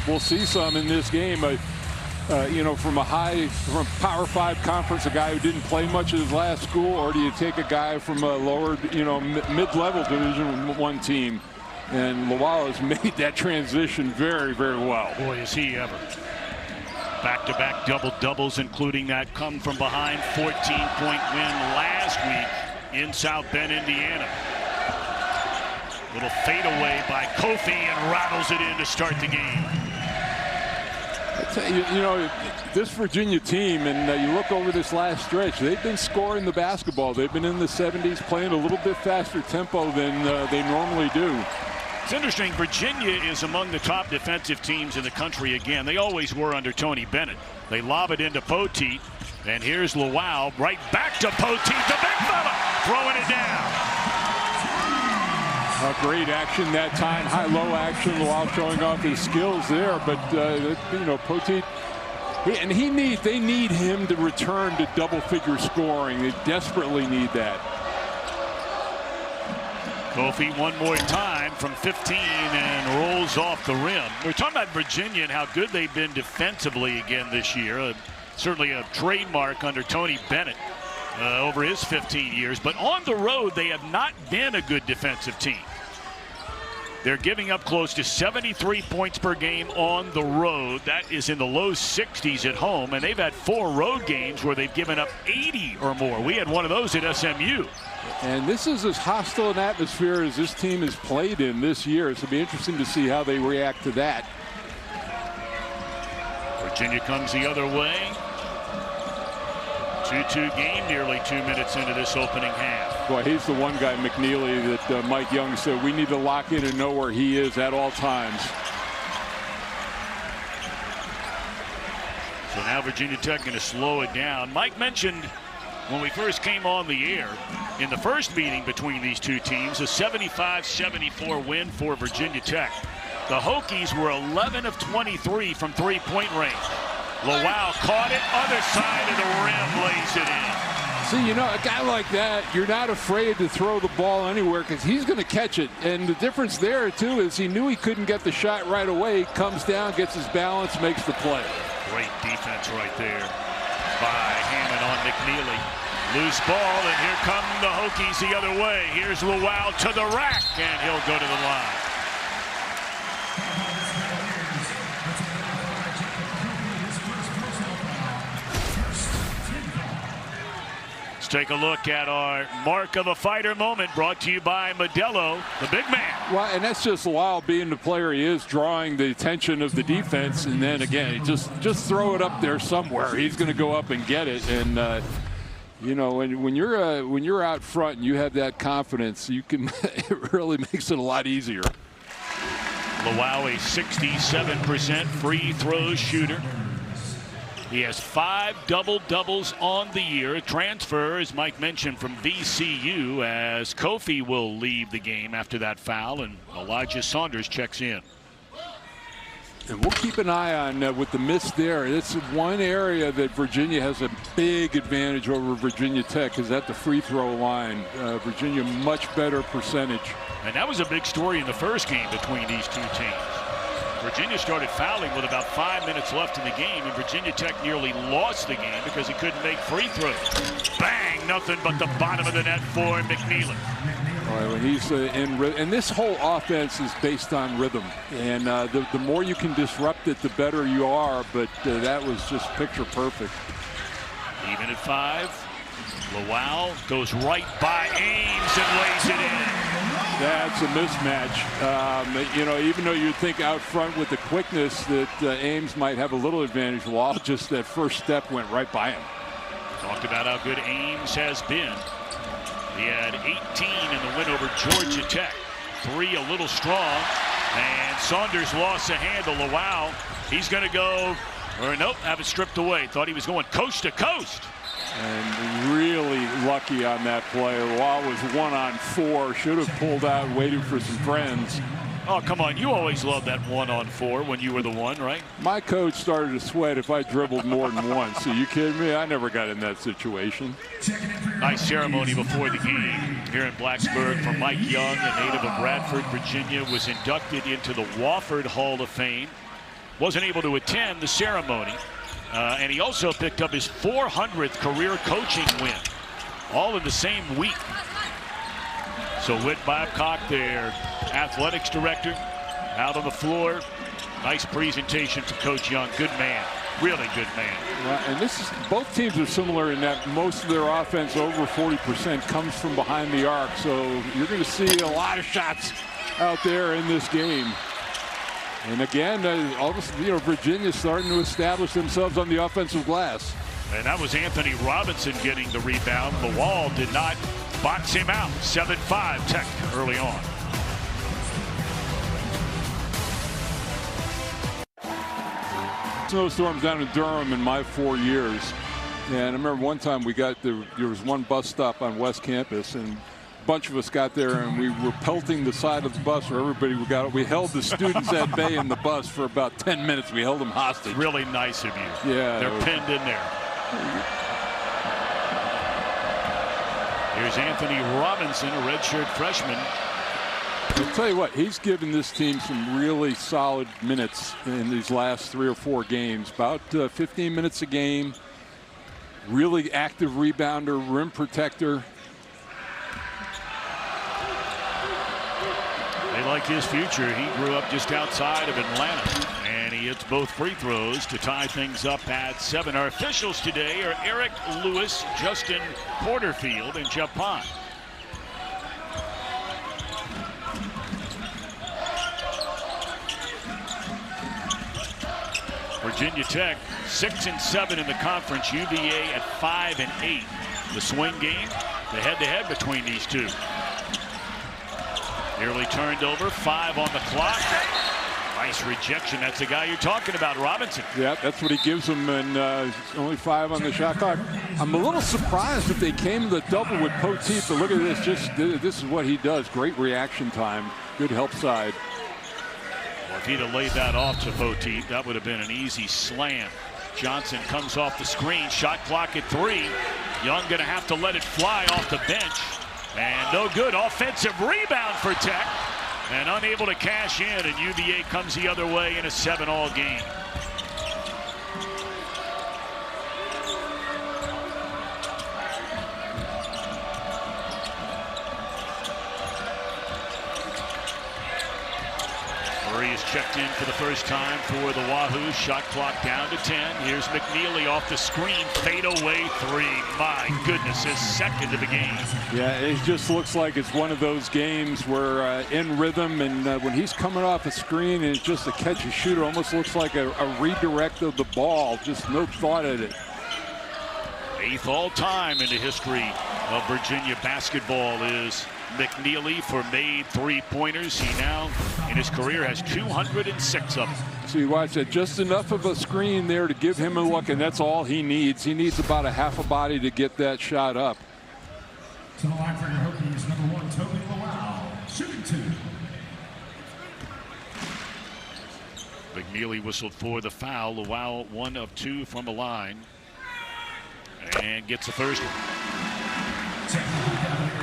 we'll see some in this game. You know, from a Power 5 conference, a guy who didn't play much at his last school, or do you take a guy from a lower, you know, mid-level Division I team? And Lawal has made that transition very, very well. Boy, is he ever. Back-to-back double-doubles, including that come from behind 14-point win last week in South Bend, Indiana. Little fadeaway by Kofi and rattles it in to start the game. You know, this Virginia team, and you look over this last stretch, they've been scoring the basketball. They've been in the 70s, playing a little bit faster tempo than they normally do. It's interesting, Virginia is among the top defensive teams in the country again. They always were under Tony Bennett. They lob it into Poteet, and here's Lawal right back to Poteet, the big fella, throwing it down. Great action that time, high-low action. Lawal showing off his skills there, but you know, Poteet, they need him to return to double-figure scoring. They desperately need that. Kofi one more time from 15 and rolls off the rim. We're talking about Virginia and how good they've been defensively again this year. Certainly a trademark under Tony Bennett over his 15 years. But on the road, they have not been a good defensive team. They're giving up close to 73 points per game on the road. That is in the low 60s at home. And they've had 4 road games where they've given up 80 or more. We had one of those at SMU. And this is as hostile an atmosphere as this team has played in this year. So it'll be interesting to see how they react to that. Virginia comes the other way. 2-2 game, nearly 2 minutes into this opening half. Boy, he's the one guy, McKneely, that Mike Young said we need to lock in and know where he is at all times. So now Virginia Tech going to slow it down. Mike mentioned when we first came on the air in the first meeting between these two teams, a 75-74 win for Virginia Tech. The Hokies were 11 of 23 from three-point range. Lawal caught it, other side of the rim, lays it in. See, you know, a guy like that, you're not afraid to throw the ball anywhere because he's going to catch it. And the difference there, too, is he knew he couldn't get the shot right away. Comes down, gets his balance, makes the play. Great defense right there by Hammond on McKneely. Loose ball, and here come the Hokies the other way. Here's Lawal to the rack, and he'll go to the line. Take a look at our mark of a fighter moment, brought to you by Modelo, the big man. Well, and that's just Lawal being the player he is, drawing the attention of the defense, and then again, just throw it up there somewhere. He's going to go up and get it, and you know, when you're out front and you have that confidence, you can it really makes it a lot easier. Lawal, a 67% free throw shooter. He has 5 double-doubles on the year. A transfer, as Mike mentioned, from VCU, as Kofi will leave the game after that foul, and Elijah Saunders checks in. And we'll keep an eye on with the miss there. It's one area that Virginia has a big advantage over Virginia Tech, is at the free throw line. Virginia much better percentage. And that was a big story in the first game between these two teams. Virginia started fouling with about 5 minutes left in the game, and Virginia Tech nearly lost the game because he couldn't make free throws. Bang! Nothing but the bottom of the net for McKneely. When he's in rhythm, and this whole offense is based on rhythm, and the more you can disrupt it, the better you are. But that was just picture perfect. Even at 5, Lawal goes right by Ames and lays it in. That's a mismatch. You know, even though you'd think out front with the quickness that Ames might have a little advantage, Lawal, just that first step went right by him. Talked about how good Ames has been. He had 18 in the win over Georgia Tech. 3 a little strong, and Saunders lost the handle. Lawal, he's going to go, or nope, have it stripped away. Thought he was going coast to coast. And really lucky on that play. Lawal was 1-on-4. Should have pulled out, waited for some friends. Oh, come on. You always loved that 1-on-4 when you were the one, right? My coach started to sweat if I dribbled more than once. Are you kidding me? I never got in that situation. Nice ceremony before the game here in Blacksburg for Mike Young, a native of Radford, Virginia, was inducted into the Wofford Hall of Fame. wasn't able to attend the ceremony. And he also picked up his 400th career coaching win, all in the same week. So Whit Babcock, their athletics director, out on the floor. Nice presentation to Coach Young. Good man. Really good man. And both teams are similar in that most of their offense, over 40%, comes from behind the arc. So you're going to see a lot of shots out there in this game. And again, all of a sudden, Virginia's starting to establish themselves on the offensive glass. And that was Anthony Robinson getting the rebound. Lawal did not box him out. 7-5 Tech early on. Snowstorms down in Durham in my 4 years. And I remember one time there was one bus stop on West Campus, and a bunch of us got there and we were pelting the side of the bus where everybody we held the students at bay in the bus for about 10 minutes. We held them hostage. Really nice of you. Yeah. They're pinned in there. Here's Anthony Robinson, a redshirt freshman. I'll tell you what, he's given this team some really solid minutes in these last 3 or 4 games. About 15 minutes a game. Really active rebounder, rim protector. They like his future. He grew up just outside of Atlanta, and he hits both free throws to tie things up at 7. Our officials today are Eric Lewis, Justin Porterfield, and Japan. Virginia Tech 6-7 in the conference. UVA at 5-8. The swing game, the head-to-head between these two. Nearly turned over, 5 on the clock. Nice rejection. That's the guy you're talking about, Robinson. Yeah, that's what he gives them, and only 5 on the shot clock. I'm a little surprised if they came to the double with Poteet, but look at this. This is what he does. Great reaction time. Good help side. Well, if he'd have laid that off to Poteet, that would have been an easy slam. Johnson comes off the screen. Shot clock at 3. Young going to have to let it fly off the bench. And no good. Offensive rebound for Tech. And unable to cash in, and UVA comes the other way in a 7-all game. Murray is checked in for the first time for the Wahoos. Shot clock down to 10. Here's McKneely off the screen. Fadeaway 3. My goodness, his second of the game. Yeah, it just looks like it's one of those games where in rhythm, and when he's coming off a screen and it's just a catch and shoot, it almost looks like a redirect of the ball. Just no thought at it. 8th all-time in the history of Virginia basketball is McKneely for made 3-pointers. He now, in his career, has 206 of them. So you watch that, just enough of a screen there to give him a look, and that's all he needs. He needs about a half a body to get that shot up. To the line for your Hokies, number 1, Tobi Lawal, shooting 2. McKneely whistled for the foul. Lawal 1 of 2 from the line. And gets the first one.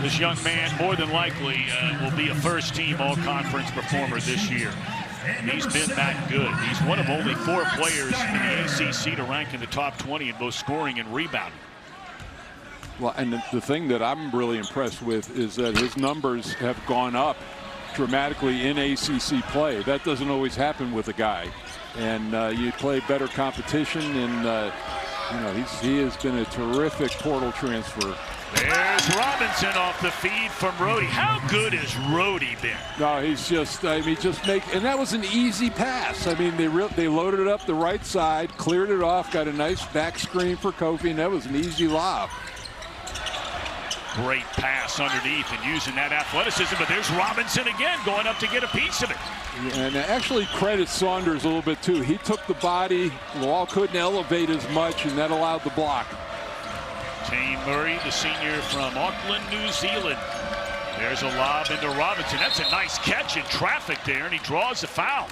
This young man, more than likely, will be a first-team all-conference performer this year. He's been that good. He's one of only 4 players in the ACC to rank in the top 20 in both scoring and rebounding. Well, and the thing that I'm really impressed with is that his numbers have gone up dramatically in ACC play. That doesn't always happen with a guy. And you play better competition, and he has been a terrific portal transfer. There's Robinson off the feed from Rhodey. How good has Rhodey been? No, he's just, and that was an easy pass. I mean, they loaded it up the right side, cleared it off, got a nice back screen for Kofi, and that was an easy lob. Great pass underneath and using that athleticism, but there's Robinson again going up to get a piece of it. And actually credit Saunders a little bit too. He took the body, Lawal couldn't elevate as much, and that allowed the block. Tane Murray, the senior from Auckland, New Zealand. There's a lob into Robinson. That's a nice catch in traffic there, and he draws the foul.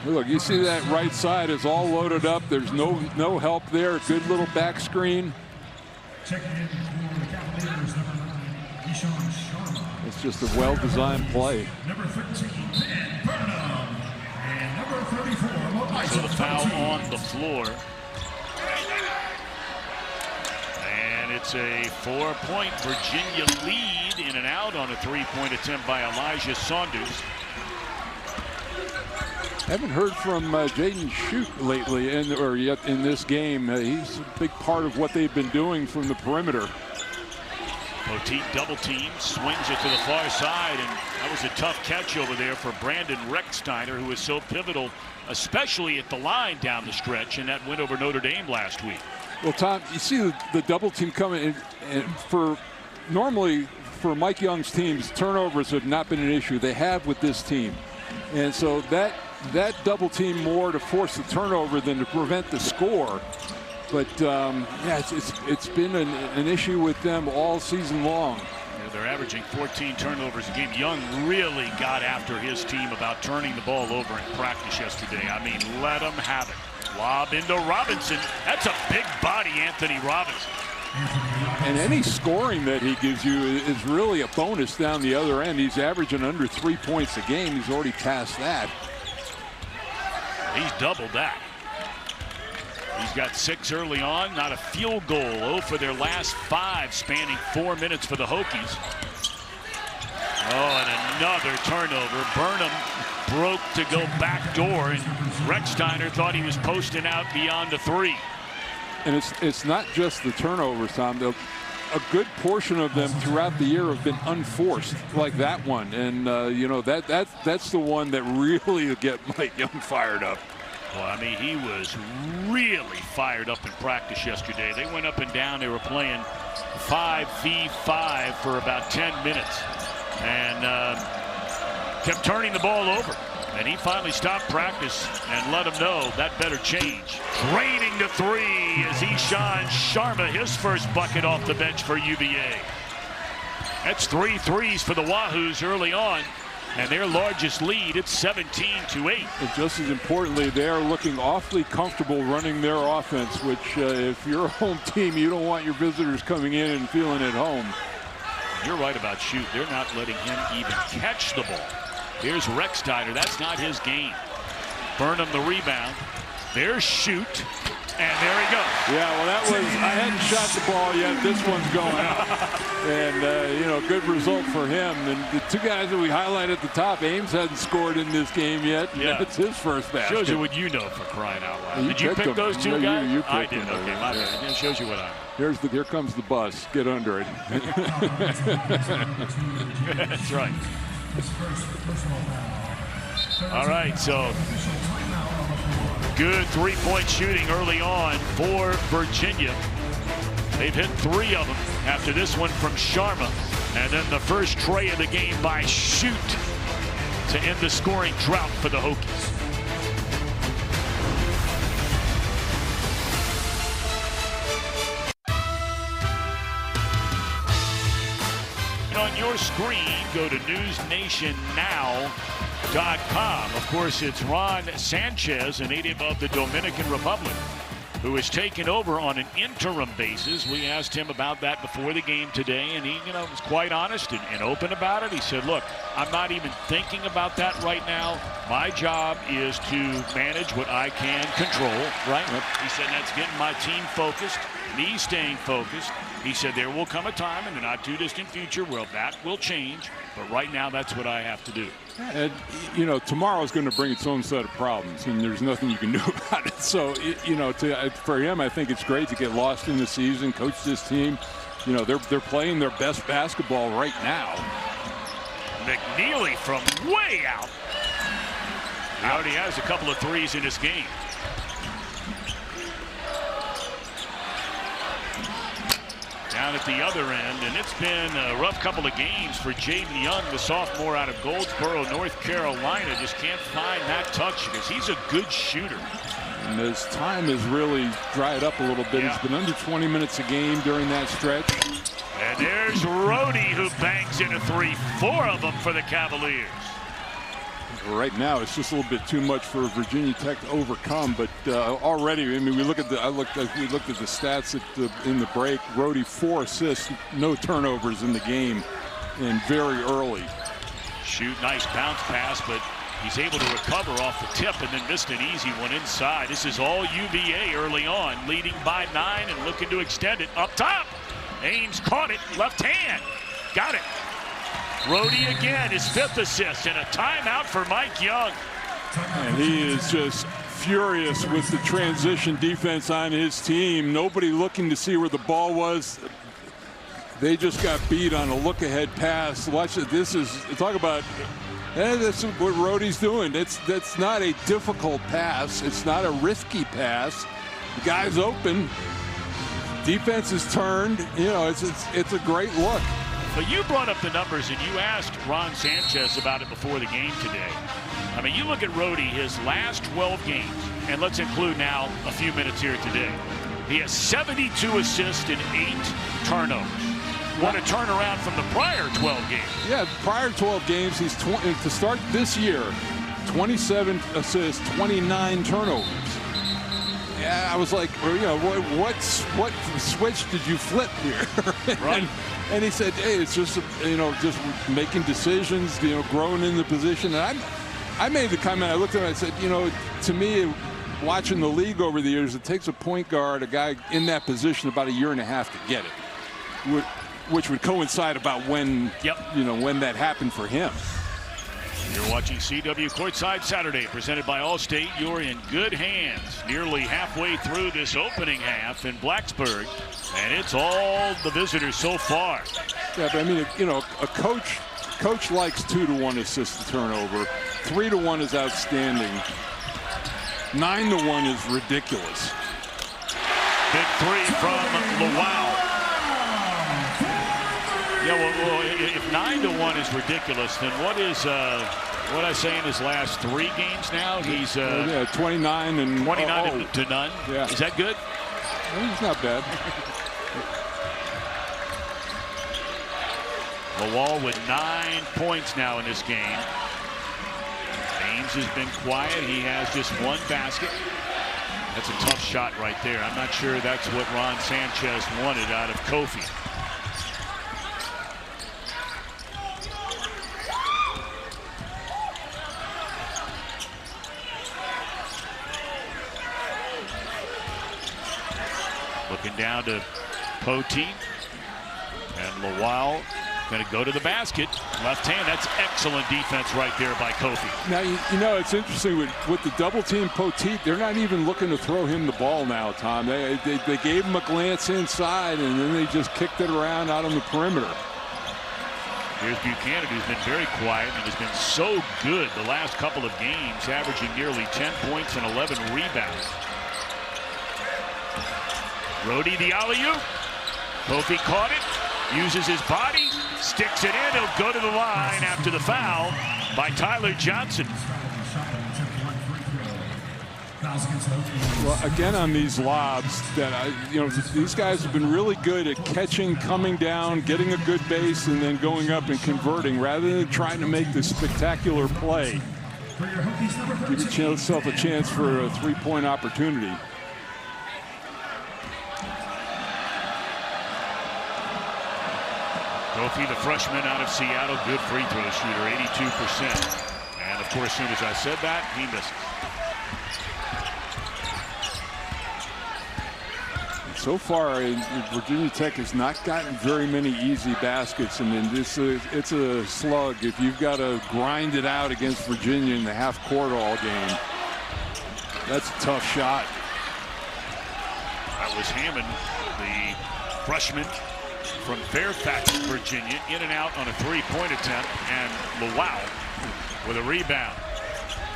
Look, you see that right side is all loaded up. There's no help there. Good little back screen. Checking in for the Cavaliers, number 9, It's just a well-designed play. Number 13, Ben Burnham. And number 34, So the foul on the floor. And it's a 4-point Virginia lead, in and out on a 3-point attempt by Elijah Saunders. Haven't heard from Jaden Shute lately, or yet in this game. He's a big part of what they've been doing from the perimeter. Poteet double team, swings it to the far side, and that was a tough catch over there for Brandon Recksteiner, who was so pivotal, especially at the line down the stretch in that win over Notre Dame last week. Well, Tom, you see the double team coming in, and normally for Mike Young's teams, turnovers have not been an issue. They have with this team, and so that double team more to force the turnover than to prevent the score. But yeah, it's been an issue with them all season long. Yeah, they're averaging 14 turnovers a game. Young really got after his team about turning the ball over in practice yesterday. I mean, let them have it. Lob into Robinson. That's a big body, Anthony Robinson. And any scoring that he gives you is really a bonus down the other end. He's averaging under 3 points a game. He's already passed that. He's doubled that. He's got 6 early on, not a field goal. 0 for their last 5, spanning 4 minutes for the Hokies. Oh, and another turnover. Burnham broke to go back door, and Recksteiner thought he was posting out beyond the 3. And it's not just the turnovers, Tom. A good portion of them throughout the year have been unforced, like that one. And you know, that's the one that really will get Mike Young fired up. Well, I mean, he was really fired up in practice yesterday. They went up and down. They were playing 5v5 for about 10 minutes and kept turning the ball over. And he finally stopped practice and let him know that better change. Draining to 3 is Ishan Sharma, his first bucket off the bench for UVA. That's 3 threes for the Wahoos early on. And their largest lead, it's 17-8. And just as importantly, they're looking awfully comfortable running their offense, which if you're a home team, you don't want your visitors coming in and feeling at home. You're right about Shute. They're not letting him even catch the ball. Here's Recksteiner. That's not his game. Burnham the rebound. There's Shute. And there he goes. Yeah, well, that was, I hadn't shot the ball yet. This one's going out. And, you know, good result for him. And the 2 guys that we highlighted at the top, Ames hadn't scored in this game yet. Yeah. That's his first basket. Shows you what you know, for crying out loud. Did you pick them. those 2 No, guys? you I picked did. them. Okay, my bad. It shows you what I know. Here comes the bus. Get under it. That's right. All right, so good 3-point shooting early on for Virginia. They've hit 3 of them after this one from Sharma. And then the first tray of the game by Shute to end the scoring drought for the Hokies. On your screen, go to newsnationnow.com. Of course, it's Ron Sanchez, a native of the Dominican Republic, who has taken over on an interim basis. We asked him about that before the game today, and he, was quite honest and open about it. He said, look, I'm not even thinking about that right now. My job is to manage what I can control, right? Yep. He said that's getting my team focused, me staying focused. He said there will come a time in the not too distant future where that will change, but right now that's what I have to do. And, tomorrow's going to bring its own set of problems, and there's nothing you can do about it. So, for him, I think it's great to get lost in the season, coach this team. They're playing their best basketball right now. McKneely from way out. He already has a couple of threes in this game. Down at the other end, and it's been a rough couple of games for Jaden Young, the sophomore out of Goldsboro, North Carolina. Just can't find that touch because he's a good shooter. And his time has really dried up a little bit. Yeah. He's been under 20 minutes a game during that stretch. And there's Rhodey, who bangs in a 3, 4 of them for the Cavaliers. Right now, it's just a little bit too much for Virginia Tech to overcome. But already, I mean, we looked at the stats in the break. Rhodey 4 assists, no turnovers in the game. and very early. Shoot, nice bounce pass, but he's able to recover off the tip and then missed an easy one inside. This is all UVA early on, leading by 9 and looking to extend it up top. Ames caught it, left hand, got it. Rhodey again, his 5th assist, and a timeout for Mike Young. And he is just furious with the transition defense on his team. Nobody looking to see where the ball was. They just got beat on a look-ahead pass. Watch it. This is, talk about, that's what Rhodey's doing. That's not a difficult pass. It's not a risky pass. The guy's open. Defense is turned. You know, it's a great look. But you brought up the numbers, and you asked Ron Sanchez about it before the game today. I mean, you look at Rhodey, his last 12 games, and let's include now a few minutes here today. He has 72 assists and 8 turnovers. What a turnaround from the prior 12 games. Yeah, prior 12 games, he's to start this year, 27 assists, 29 turnovers. Yeah, I was like, you know, what switch did you flip here? Right. And he said, hey, it's just, you know, just making decisions, you know, growing in the position. And I made the comment, I looked at it, I said, you know, to me, watching the league over the years, it takes a point guard, a guy in that position, about 1.5 years to get it, which would coincide about when, you know, when that happened for him. You're watching CW Courtside Saturday, presented by Allstate. You're in good hands. Nearly halfway through this opening half in Blacksburg, and it's all the visitors so far. Yeah, but I mean, you know, a coach likes 2-to-1 assist to turnover. 3-to-1 is outstanding. 9-to-1 is ridiculous. Big 3 from Lawal. Yeah, well, if 9-to-1 is ridiculous, then what is what I say in his last 3 games now? He's yeah, 29 and 29 to none. Yeah, is that good? He's not bad. Lawal with 9 points now in this game. Ames has been quiet. He has just 1 basket. That's a tough shot right there. I'm not sure that's what Ron Sanchez wanted out of Kofi. Looking down to Poteet, and Lawal going to go to the basket. Left hand. That's excellent defense right there by Kofi. Now, you know, it's interesting with the double team Poteet, they're not even looking to throw him the ball now, Tom. They gave him a glance inside, and then they just kicked it around out on the perimeter. Here's Buchanan, who's been very quiet and has been so good the last couple of games, averaging nearly 10 points and 11 rebounds. Rhodey the alley-oop. Kofi caught it, uses his body, sticks it in. He'll go to the line after the foul by Tyler Johnson. Well, again, on these lobs, you know, these guys have been really good at catching, coming down, getting a good base, and then going up and converting, rather than trying to make this spectacular play. Give yourself a chance for a 3-point opportunity. Kofi, the freshman out of Seattle, good free throw shooter, 82%. And of course, as soon as I said that, he misses. So far, Virginia Tech has not gotten very many easy baskets. I mean, it's a slug. If you've got to grind it out against Virginia in the half-court all game, that's a tough shot. That was Hammond, the freshman from Fairfax, Virginia, in and out on a 3-point attempt, and Lawal with a rebound.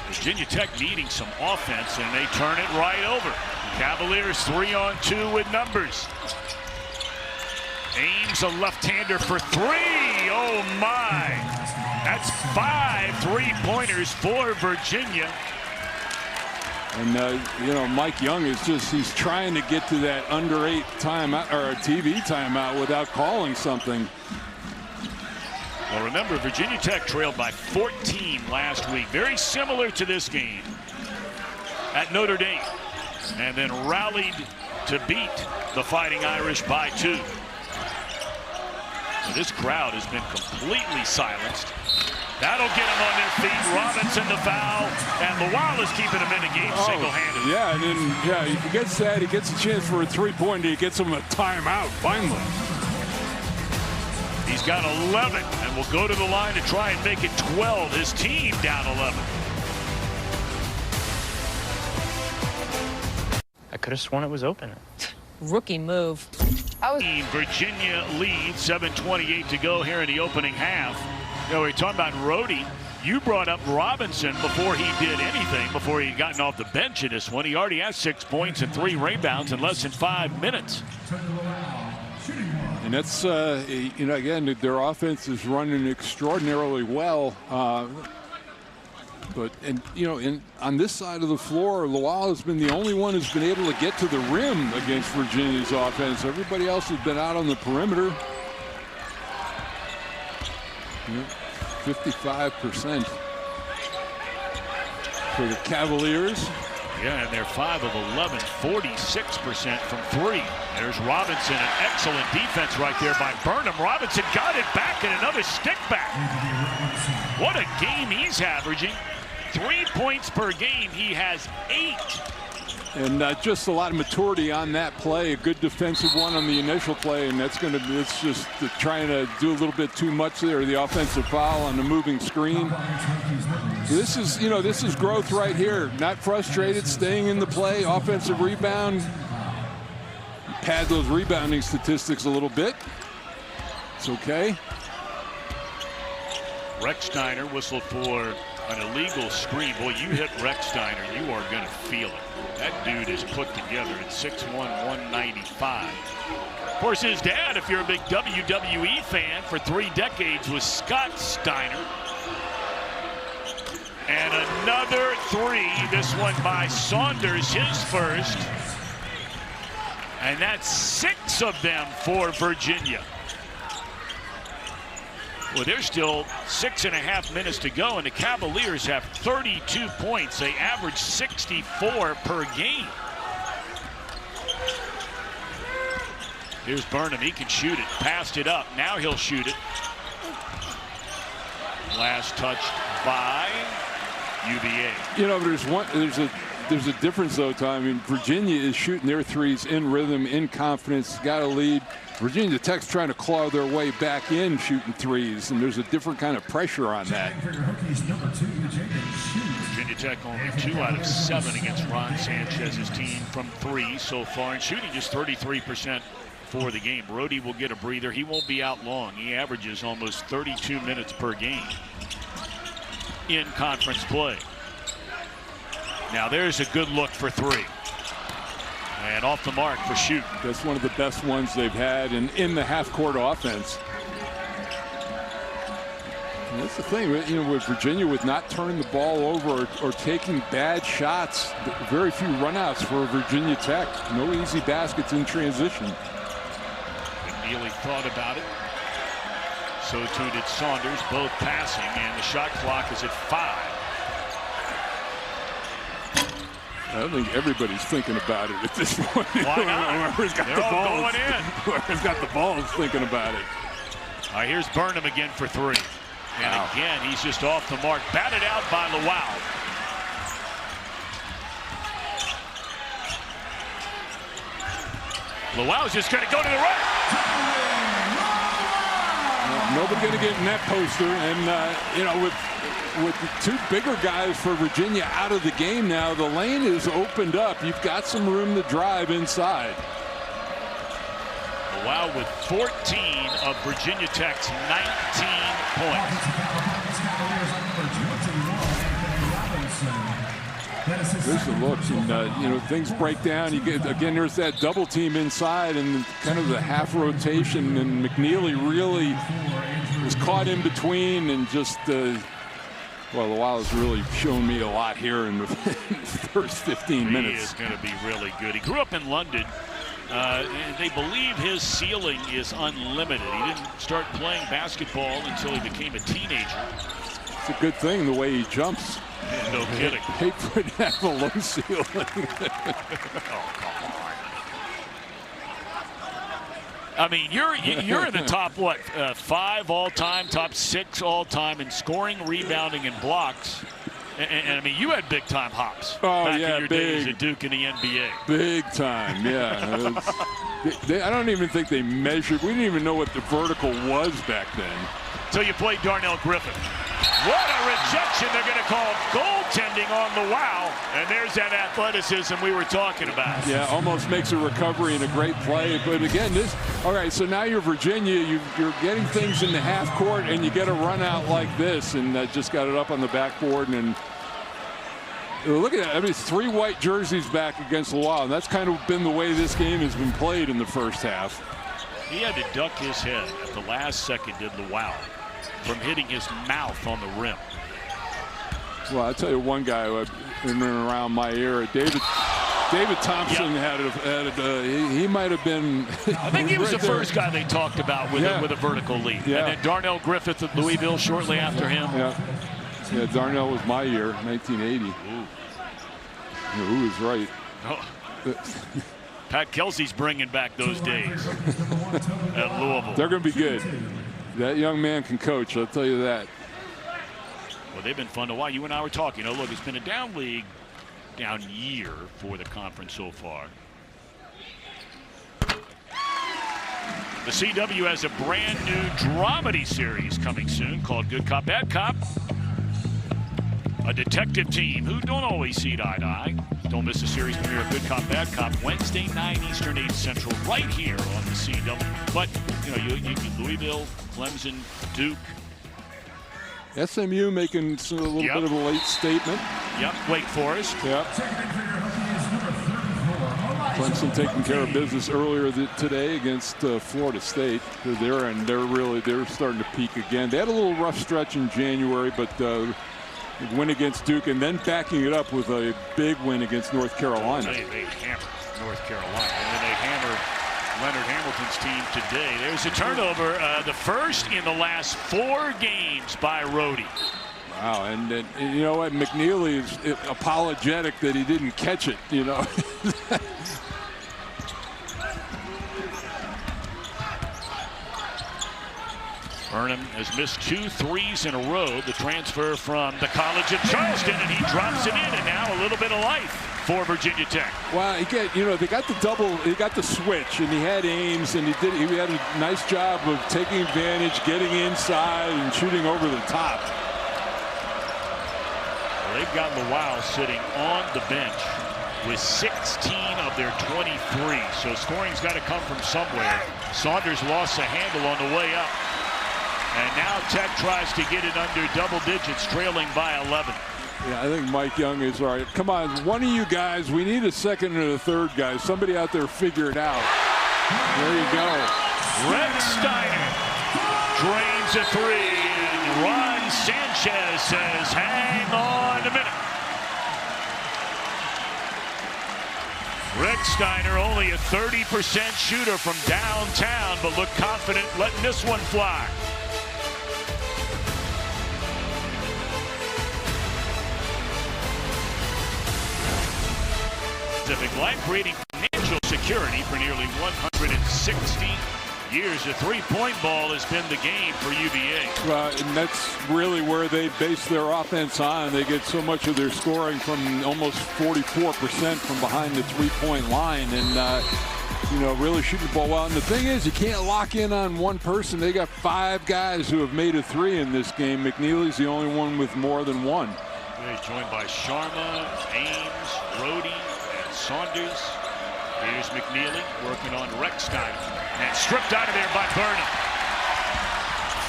Virginia Tech needing some offense, and they turn it right over. Cavaliers 3-on-2 with numbers. Ames a left-hander for 3. Oh my! That's 5 3-pointers for Virginia. And you know, Mike Young is he's trying to get to that under 8 timeout, or a TV timeout, without calling something. Well, remember, Virginia Tech trailed by 14 last week, very similar to this game at Notre Dame, and then rallied to beat the Fighting Irish by 2. This crowd has been completely silenced. That'll get them on their feet. Robinson the foul, and Lawal is keeping them in the game single-handed. Yeah, and then he gets that. He gets a chance for a three-pointer. He gets him a timeout finally. He's got 11 and will go to the line to try and make it 12. His team down 11. I could have sworn it was open. Rookie move. Virginia leads, 7:28 to go here in the opening half. You know, we're talking about Rhodey. You brought up Robinson before he did anything, before he'd gotten off the bench in this one. He already has 6 points and 3 rebounds in less than 5 minutes. And that's, you know, again, their offense is running extraordinarily well. You know, on this side of the floor, Lawal has been the only one who's been able to get to the rim against Virginia's offense. Everybody else has been out on the perimeter. 55% for the Cavaliers. Yeah, and they're 5 of 11, 46% from 3. There's Robinson, an excellent defense right there by Burnham. Robinson got it back and another stick back. What a game he's averaging. 3 points per game. He has 8. And just a lot of maturity on that play. A good defensive one on the initial play, and it's just trying to do a little bit too much there. The offensive foul on the moving screen. This is growth right here. Not frustrated, staying in the play. Offensive rebound. Pad those rebounding statistics a little bit. It's okay. Rex Steiner whistled for an illegal screen. Boy, you hit Rex Steiner, you are going to feel it. That dude is put together at 6'1", 195. Of course, his dad, if you're a big WWE fan for 3 decades, was Scott Steiner. And another 3, this one by Saunders, his first. And that's 6 of them for Virginia. Well, there's still 6.5 minutes to go, and the Cavaliers have 32 points. They average 64 per game. Here's Burnham. He can shoot it. Passed it up. Now he'll shoot it. Last touched by UVA. You know, there's a difference though, Tom. I mean, Virginia is shooting their threes in rhythm, in confidence, got a lead. Virginia Tech's trying to claw their way back in shooting threes, and there's a different kind of pressure on that. Virginia Tech only 2 out of 7 against Ron Sanchez's team from 3 so far, and shooting just 33% for the game. Rhodey will get a breather. He won't be out long. He averages almost 32 minutes per game in conference play. Now there's a good look for 3. And off the mark for shoot. That's one of the best ones they've had in the half-court offense. And that's the thing, you know, with Virginia, with not turning the ball over or taking bad shots, very few runouts for Virginia Tech. No easy baskets in transition. McKneely thought about it. So too did Saunders, both passing, and the shot clock is at 5. I don't think everybody's thinking about it at this point. Why not? Whoever's got They're the all balls, going in. Whoever's got the ball is thinking about it. All right, here's Burnham again for 3. And again, he's just off the mark. Batted out by Lawal. Lawal's just going to go to the right. Nobody going to get in that poster. And, you know, with the 2 bigger guys for Virginia out of the game now, the lane is opened up. You've got some room to drive inside. Lawal with 14 of Virginia Tech's 19 points. There's a look, and you know, things break down. You get again. There's that double team inside, and kind of the half rotation, and McKneely really was caught in between, and just well, Lawal has really shown me a lot here in the first 15 minutes. He is going to be really good. He grew up in London. They believe his ceiling is unlimited. He didn't start playing basketball until he became a teenager. It's a good thing the way he jumps. No kidding. Hate for it to have a low ceiling. Oh, come on. I mean, you're in the top, 5 all-time, top 6 all-time in scoring, rebounding, and blocks. And I mean, you had big-time hops back in your days at Duke in the NBA. Big time, yeah. I don't even think they measured. We didn't even know what the vertical was back then. So you played Darnell Griffith. What a rejection. They're going to call goaltending on the wow. And there's that athleticism we were talking about. Yeah, almost makes a recovery and a great play. But again, all right, so now you're Virginia. You're getting things in the half court, and you get a run out like this, and just got it up on the backboard. And look at that. I mean, 3 white jerseys back against Lawal. And that's kind of been the way this game has been played in the first half. He had to duck his head at the last second, did Lawal, from hitting his mouth on the rim. Well, I'll tell you one guy who had been around my era, David Thompson, he might have been. I think he was the first guy they talked about with a vertical lead. Yeah. And then Darnell Griffith of Louisville shortly after him. Yeah, Darnell was my year, 1980. Who was right? Oh. Pat Kelsey's bringing back those days at Louisville. They're going to be good. That young man can coach, I'll tell you that. Well, they've been fun to watch. You and I were talking. Look, it's been a down year for the conference so far. The CW has a brand new dramedy series coming soon called Good Cop, Bad Cop. A detective team who don't always see eye to eye. Don't miss the series premiere of Good Cop, Bad Cop, Wednesday, 9 Eastern, 8 Central, right here on the CW. But, you Louisville, Clemson, Duke. SMU making a little bit of a late statement. Yep, Wake Forest. Yep. Clemson taking care of business earlier today against Florida State. They're starting to peak again. They had a little rough stretch in January, but win against Duke and then backing it up with a big win against North Carolina. They hammered North Carolina, and then they hammered Leonard Hamilton's team today. There's a turnover, the first in the last 4 games by Rhodey. Wow, and you know what? McKneely is apologetic that he didn't catch it, Burnham has missed 2 threes in a row. The transfer from the College of Charleston, and he drops it in, and now a little bit of life for Virginia Tech. Well, they got the double, he got the switch, and he had Ames, and he had a nice job of taking advantage, getting inside, and shooting over the top. Well, they've got Lawal sitting on the bench with 16 of their 23, so scoring's got to come from somewhere. Saunders lost the handle on the way up. And now Tech tries to get it under double digits, trailing by 11. Yeah, I think Mike Young is all right. Come on, one of you guys, we need a second and a third guy. Somebody out there figure it out. There you go. Rex Steiner drains a 3, and Ron Sanchez says, hang on a minute. Rex Steiner only a 30% shooter from downtown, but looked confident letting this one fly. Pacific Life, creating financial security for nearly 160 years. The three-point ball has been the game for UVA. Well, and that's really where they base their offense on. They get so much of their scoring from almost 44% from behind the three-point line, and really shooting the ball well. And the thing is, you can't lock in on one person. They got 5 guys who have made a 3 in this game. McKneely's the only one with more than 1. He's joined by Sharma, Ames, Rhodey, and Saunders. Here's McKneely working on Rex Steiner. And stripped out of there by Burnham.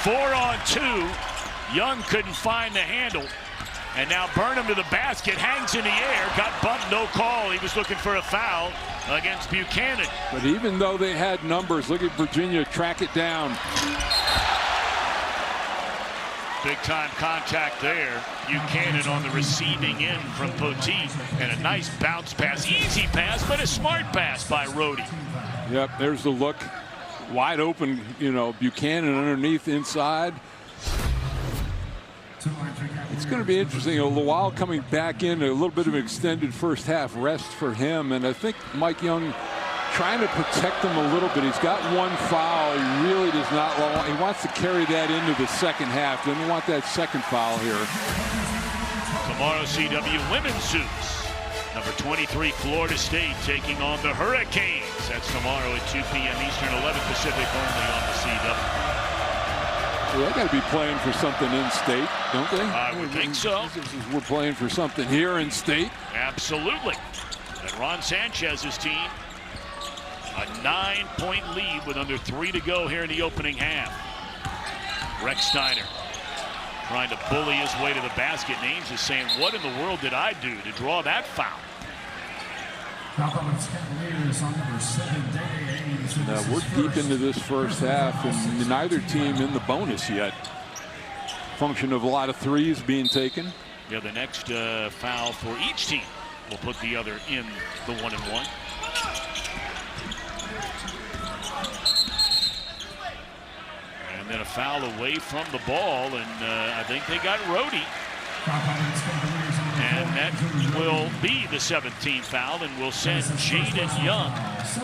4 on 2. Young couldn't find the handle. And now Burnham to the basket, hangs in the air, got bumped, no call. He was looking for a foul against Buchanan. But even though they had numbers, look at Virginia track it down. Big time contact there. Buchanan on the receiving end from Poteet. And a nice bounce pass. Easy pass, but a smart pass by Rhodey. Yep, there's the look. Wide open, Buchanan underneath inside. It's going to be interesting. Lawal coming back in, a little bit of an extended first half rest for him. And I think Mike Young trying to protect him a little bit. He's got one foul. He really does not want. He wants to carry that into the second half. Doesn't want that second foul here. Tomorrow, CW Women's Hoops. Number 23, Florida State taking on the Hurricanes. That's tomorrow at 2 p.m. Eastern, 11 Pacific, only on the CW. Well, they got to be playing for something in state, don't they? I would think so. We're playing for something here in state. Absolutely. And Ron Sanchez's team, a 9-point lead with under 3 to go here in the opening half. Rex Steiner trying to bully his way to the basket. Ames is saying, what in the world did I do to draw that foul? Commonwealth Cavaliers on number 7, Ames. Now we're deep into this first half, and neither team in the bonus yet. Function of a lot of threes being taken. Yeah, the next foul for each team will put the other in the 1-and-1. And then a foul away from the ball, and I think they got Rhodey. And that will be the 17th foul, and will send Jaden Young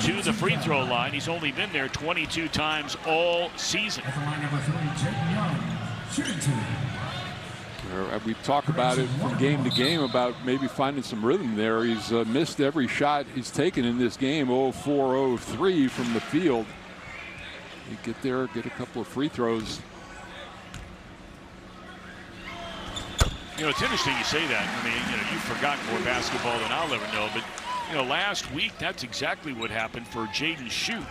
to the free throw line. He's only been there 22 times all season. At the line, number 3, Jaden Young, shooting 2. We talk about it from game to game about maybe finding some rhythm there. He's missed every shot he's taken in this game. 0-4, 0-3 from the field. You get there, get a couple of free throws. You know, it's interesting you say that. I mean, you know, you've forgotten more basketball than I'll ever know. But, you know, last week, that's exactly what happened for Jaden Shute.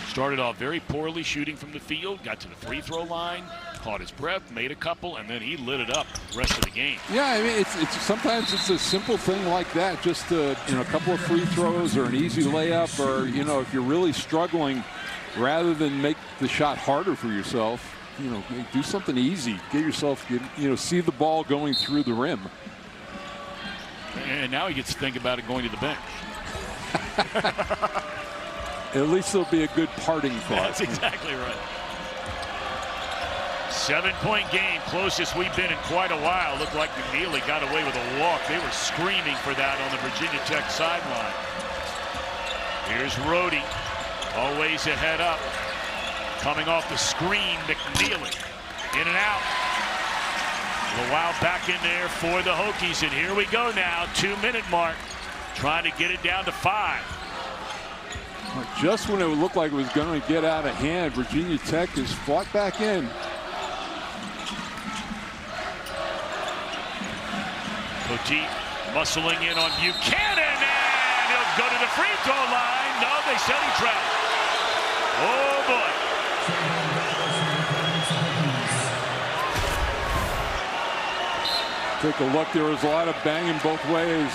Started off very poorly shooting from the field, got to the free throw line, caught his breath, made a couple, and then he lit it up the rest of the game. Yeah, I mean, it's sometimes it's a simple thing like that. Just, you know, a couple of free throws or an easy layup, or, you know, if you're really struggling, rather than make the shot harder for yourself, you know, do something easy. Get yourself, you know, see the ball going through the rim. And now he gets to think about it going to the bench. At least it'll be a good parting thought. That's exactly right. 7-point game, closest we've been in quite a while. Looked like McKneely got away with a walk. They were screaming for that on the Virginia Tech sideline. Here's Rhodey, always a head up. Coming off the screen, McKneely in and out. Lawal back in there for the Hokies, and here we go now, 2-minute mark, trying to get it down to 5. Just when it looked like it was going to get out of hand, Virginia Tech has fought back in. Poteet muscling in on Buchanan, and he'll go to the free throw line. No, they said he traveled. Oh boy. Take a look. There was a lot of banging both ways.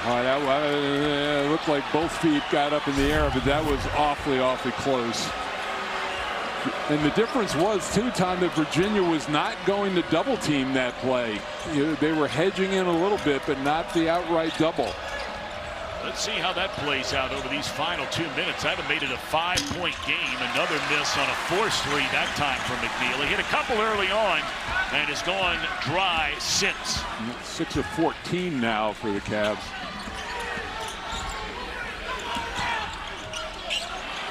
That looked like both feet got up in the air, but that was awfully, awfully close. And the difference was, too, Tom, that Virginia was not going to double team that play. You know, they were hedging in a little bit, but not the outright double. Let's see how that plays out over these final 2 minutes. That have made it a 5-point game. Another miss on a forced three that time from McKneely. Hit a couple early on and has gone dry since. 6 of 14 now for the Cavs.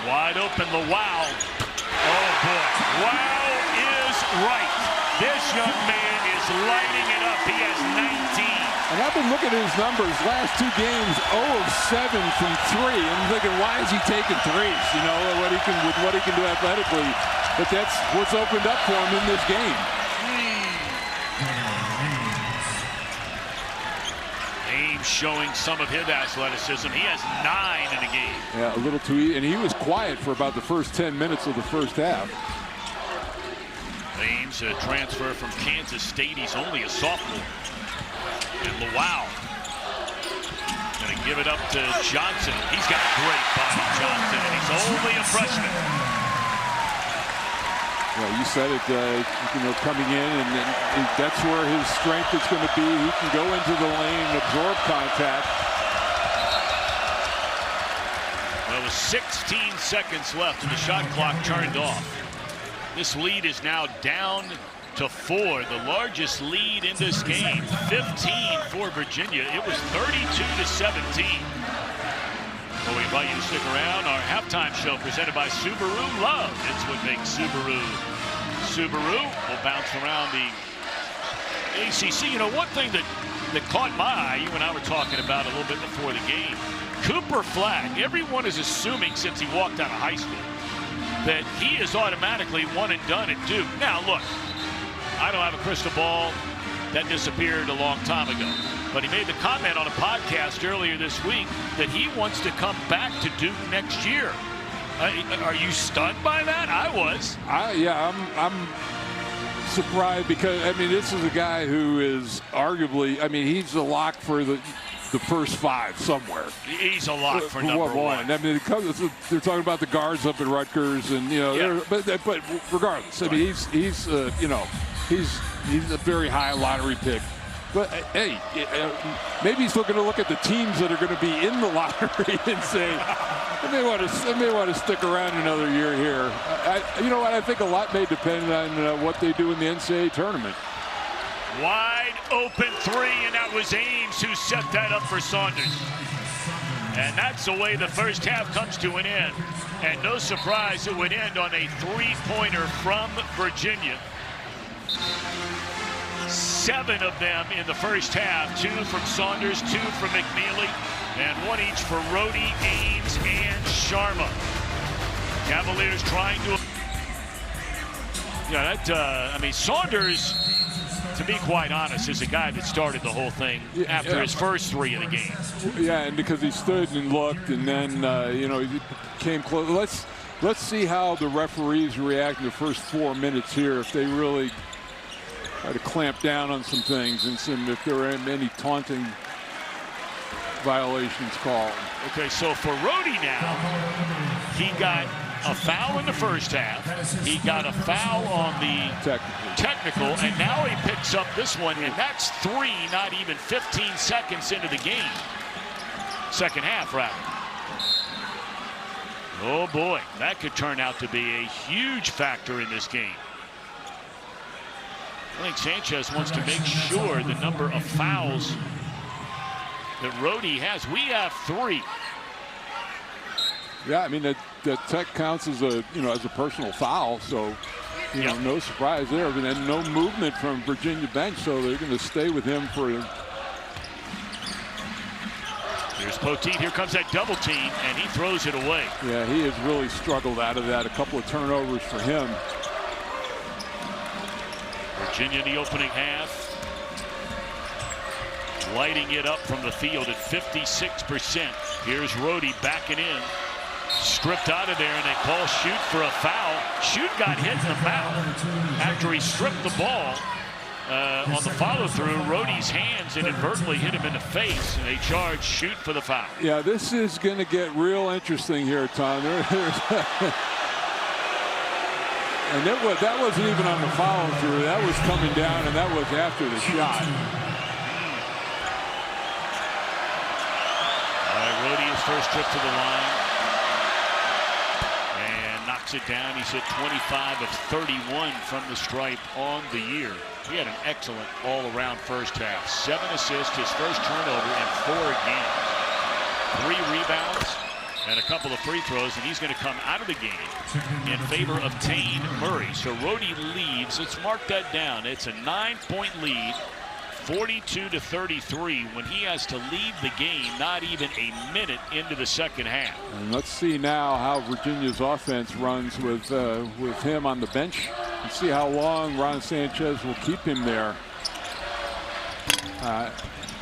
Wide open, Lawal. Oh boy, Wow is right. This young man is lighting it up. He has 19. And I've been looking at his numbers. Last 2 games, 0 of 7 from 3. I'm thinking, why is he taking threes? You know, what he can do athletically. But that's what's opened up for him in this game. Ames showing some of his athleticism. He has 9 in a game. Yeah, a little too easy. And he was quiet for about the first 10 minutes of the first half. Ames, a transfer from Kansas State. He's only a sophomore. And Lawal going to give it up to Johnson. He's got a great body, Johnson, and he's only a freshman. Well, you said it, you know, coming in, and that's where his strength is going to be. He can go into the lane and absorb contact. Well, with 16 seconds left and the shot clock turned off. This lead is now down to 4, the largest lead in this game. 15 for Virginia. It was 32-17. Well, we invite you to stick around. Our halftime show presented by Subaru. Love, it's what makes Subaru. Subaru will bounce around the ACC. You know, one thing that caught my eye, you and I were talking about a little bit before the game, Cooper Flag. Everyone is assuming since he walked out of high school that he is automatically one and done at Duke. Now, look, I don't have a crystal ball. That disappeared a long time ago. But he made the comment on a podcast earlier this week that he wants to come back to Duke next year. Are you stunned by that? I was. Yeah, I'm surprised because, I mean, this is a guy who is arguably, I mean, he's a lock for the first 5 somewhere. He's a lock for number one. I mean, they're talking about the guards up at Rutgers, and you know, yeah. but regardless, I mean, he's you know, he's a very high lottery pick. But hey, maybe he's looking to look at the teams that are going to be in the lottery and say, I may want to stick around another year here. You know what? I think a lot may depend on what they do in the NCAA tournament. Wide open 3, and that was Ames who set that up for Saunders. And that's the way the first half comes to an end. And no surprise, it would end on a 3-pointer from Virginia. 7 of them in the first half, 2 from Saunders, 2 from McKneely, and 1 each for Rhodey, Ames, and Sharma. Cavaliers trying to... Yeah, I mean, Saunders, to be quite honest, is a guy that started the whole thing after his first 3 of the game. Yeah, and because he stood and looked, and then, you know, he came close. Let's see how the referees react in the first 4 minutes here, if they really try to clamp down on some things and see if there are any taunting violations called. Okay, so for Rhodey now, he got a foul in the first half. He got a foul on the technical, and now he picks up this one, and that's 3, not even 15 seconds into the game. Second half, rather. Oh boy, that could turn out to be a huge factor in this game. I think Sanchez wants to make sure the number of fouls that Rhodey has. We have 3. Yeah, I mean that tech counts as a personal foul, so you know, no surprise there. And then no movement from Virginia bench, so they're going to stay with him for. Here's Poteet. Here comes that double team, and he throws it away. Yeah, he has really struggled out of that. A couple of turnovers for him. Virginia in the opening half, lighting it up from the field at 56%. Here's Rhodey backing in, stripped out of there, and they call Shoot for a foul. Shoot got hit in the mouth after he stripped the ball. On the follow-through, Rhodey's hands inadvertently hit him in the face, and they charge Shoot for the foul. Yeah, this is going to get real interesting here, Tom. And that wasn't even on the follow-through. That was coming down, and that was after the shot. All right, Rhodey, his first trip to the line. And knocks it down. He's hit 25 of 31 from the stripe on the year. He had an excellent all-around first half. 7 assists, his first turnover in 4 games. 3 rebounds and a couple of free throws, and he's going to come out of the game in favor of Tane Murray. So Rhodey leads. Let's mark that down. It's a 9-point lead, 42-33, when he has to leave the game not even a minute into the second half. And let's see now how Virginia's offense runs with him on the bench. Let's see how long Ron Sanchez will keep him there. Oh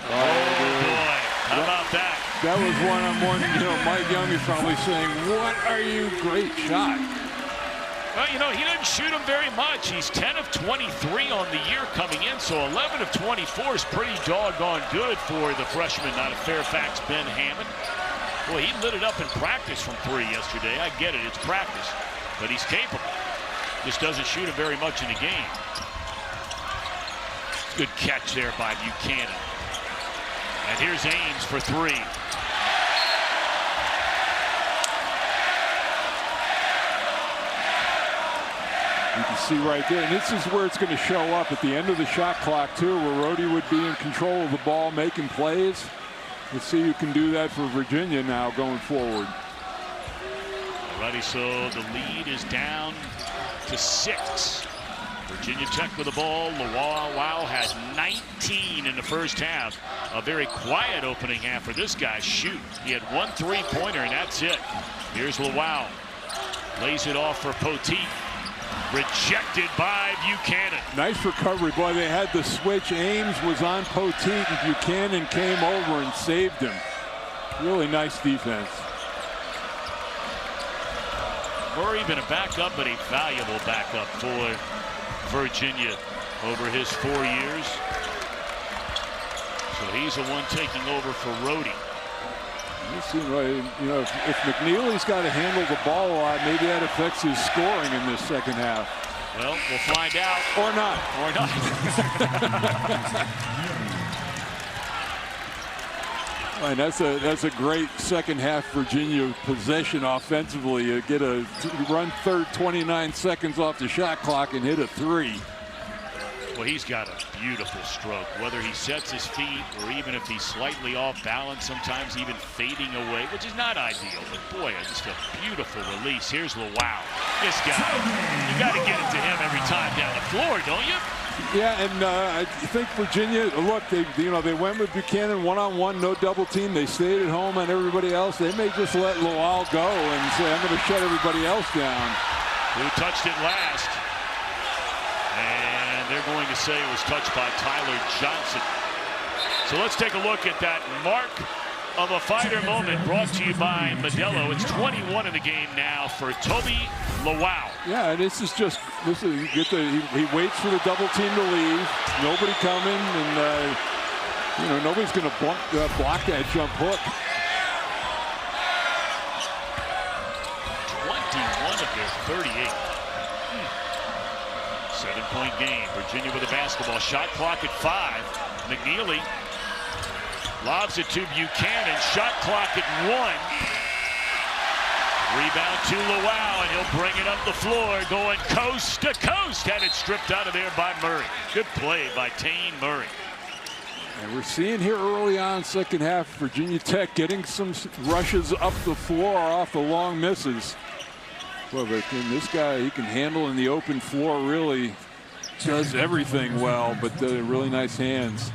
boy, how about that? That was one-on-one. You know, Mike Young is probably saying, "What are you? Great shot." Well, you know, he doesn't shoot him very much. He's 10 of 23 on the year coming in, so 11 of 24 is pretty doggone good for the freshman out of Fairfax, Ben Hammond. Boy, he lit it up in practice from 3 yesterday. I get it, it's practice, but he's capable. Just doesn't shoot him very much in the game. Good catch there by Buchanan. And here's Ames for 3. You can see right there, and this is where it's going to show up at the end of the shot clock too, where Rhodey would be in control of the ball, making plays. Let's see who can do that for Virginia now going forward. Alrighty, so the lead is down to 6. Virginia Tech with the ball. Lawal had 19 in the first half. A very quiet opening half for this guy. Shoot, he had 1 3-pointer, and that's it. Here's Lawal. Lays it off for Poteet. Rejected by Buchanan. Nice recovery, boy. They had the switch. Ames was on Poteet, and Buchanan came over and saved him. Really nice defense. Murray been a backup, but a valuable backup for Virginia over his 4 years. So he's the one taking over for Rhodey. You know, if McKneely's got to handle the ball a lot, maybe that affects his scoring in this second half. Well, we'll find out. Or not. Or not. And that's a great second half Virginia possession offensively. You get a run 29 seconds off the shot clock and hit a 3. Well, he's got a beautiful stroke, whether he sets his feet or even if he's slightly off balance, sometimes even fading away, which is not ideal. But boy, just a beautiful release. Here's Lawal. This guy, you got to get it to him every time down the floor, don't you? Yeah, and I think Virginia, look, they went with Buchanan one-on-one, no double team. They stayed at home on everybody else. They may just let Lawal go and say, I'm going to shut everybody else down. Who touched it last? And they're going to say it was touched by Tyler Johnson. So let's take a look at that mark of a fighter moment brought to you by Modelo. It's 21 in the game now for Tobi Lawal. Yeah, he waits for the double team to leave. Nobody coming, and nobody's going to block that jump hook. 21 of their 38. 7-point game. Virginia with the basketball. Shot clock at 5. McKneely lobs it to Buchanan. Shot clock at 1. Rebound to Lawal, and he'll bring it up the floor, going coast to coast. Had it stripped out of there by Murray. Good play by Tane Murray. And we're seeing here early on, second half, Virginia Tech getting some rushes up the floor off the long misses. Well, but this guy, he can handle in the open floor, really does everything well, but really nice hands.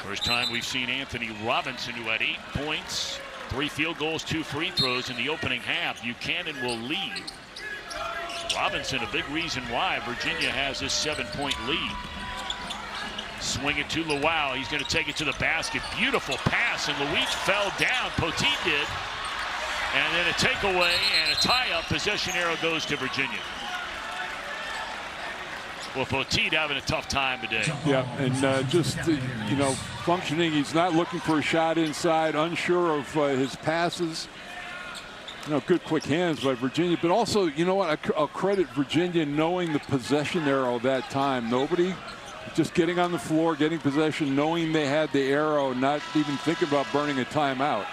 First time we've seen Anthony Robinson, who had 8 points, 3 field goals, 2 free throws in the opening half. Buchanan will lead. Robinson, a big reason why Virginia has this 7-point lead. Swing it to Lawal. He's going to take it to the basket. Beautiful pass, and Luis fell down. Poteet did. And then a takeaway and a tie-up. Possession arrow goes to Virginia. Well, Poteet having a tough time today. Yeah, and functioning. He's not looking for a shot inside, unsure of his passes. Good quick hands by Virginia, but also, you know what? I'll credit Virginia knowing the possession arrow that time. Nobody just getting on the floor, getting possession, knowing they had the arrow, not even thinking about burning a timeout.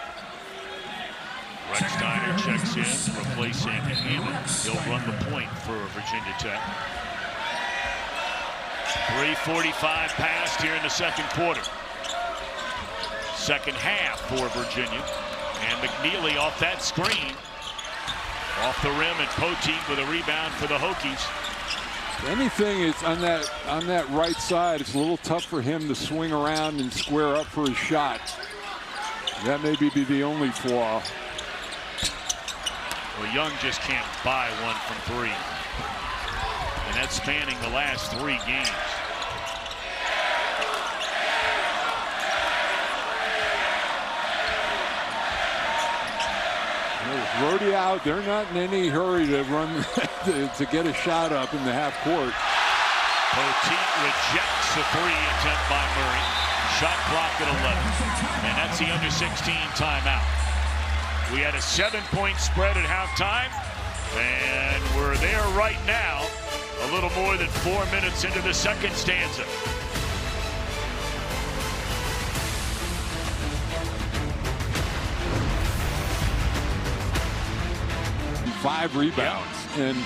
Rex Steiner checks in, replacing Hammond. He'll run the point for Virginia Tech. 3:45 passed here in the second quarter. Second half for Virginia. And McKneely off that screen. Off the rim, and Poteet with a rebound for the Hokies. Anything is on that right side, it's a little tough for him to swing around and square up for his shot. That may be the only flaw. Well, Young just can't buy 1 from 3. And that's spanning the last 3 games. Rhodey out. They're not in any hurry to run to get a shot up in the half court. Poteet rejects the 3 attempt by Murray. Shot clock at 11. And that's the under-16 timeout. We had a 7-point spread at halftime, and we're there right now, a little more than 4 minutes into the second stanza. 5 rebounds. And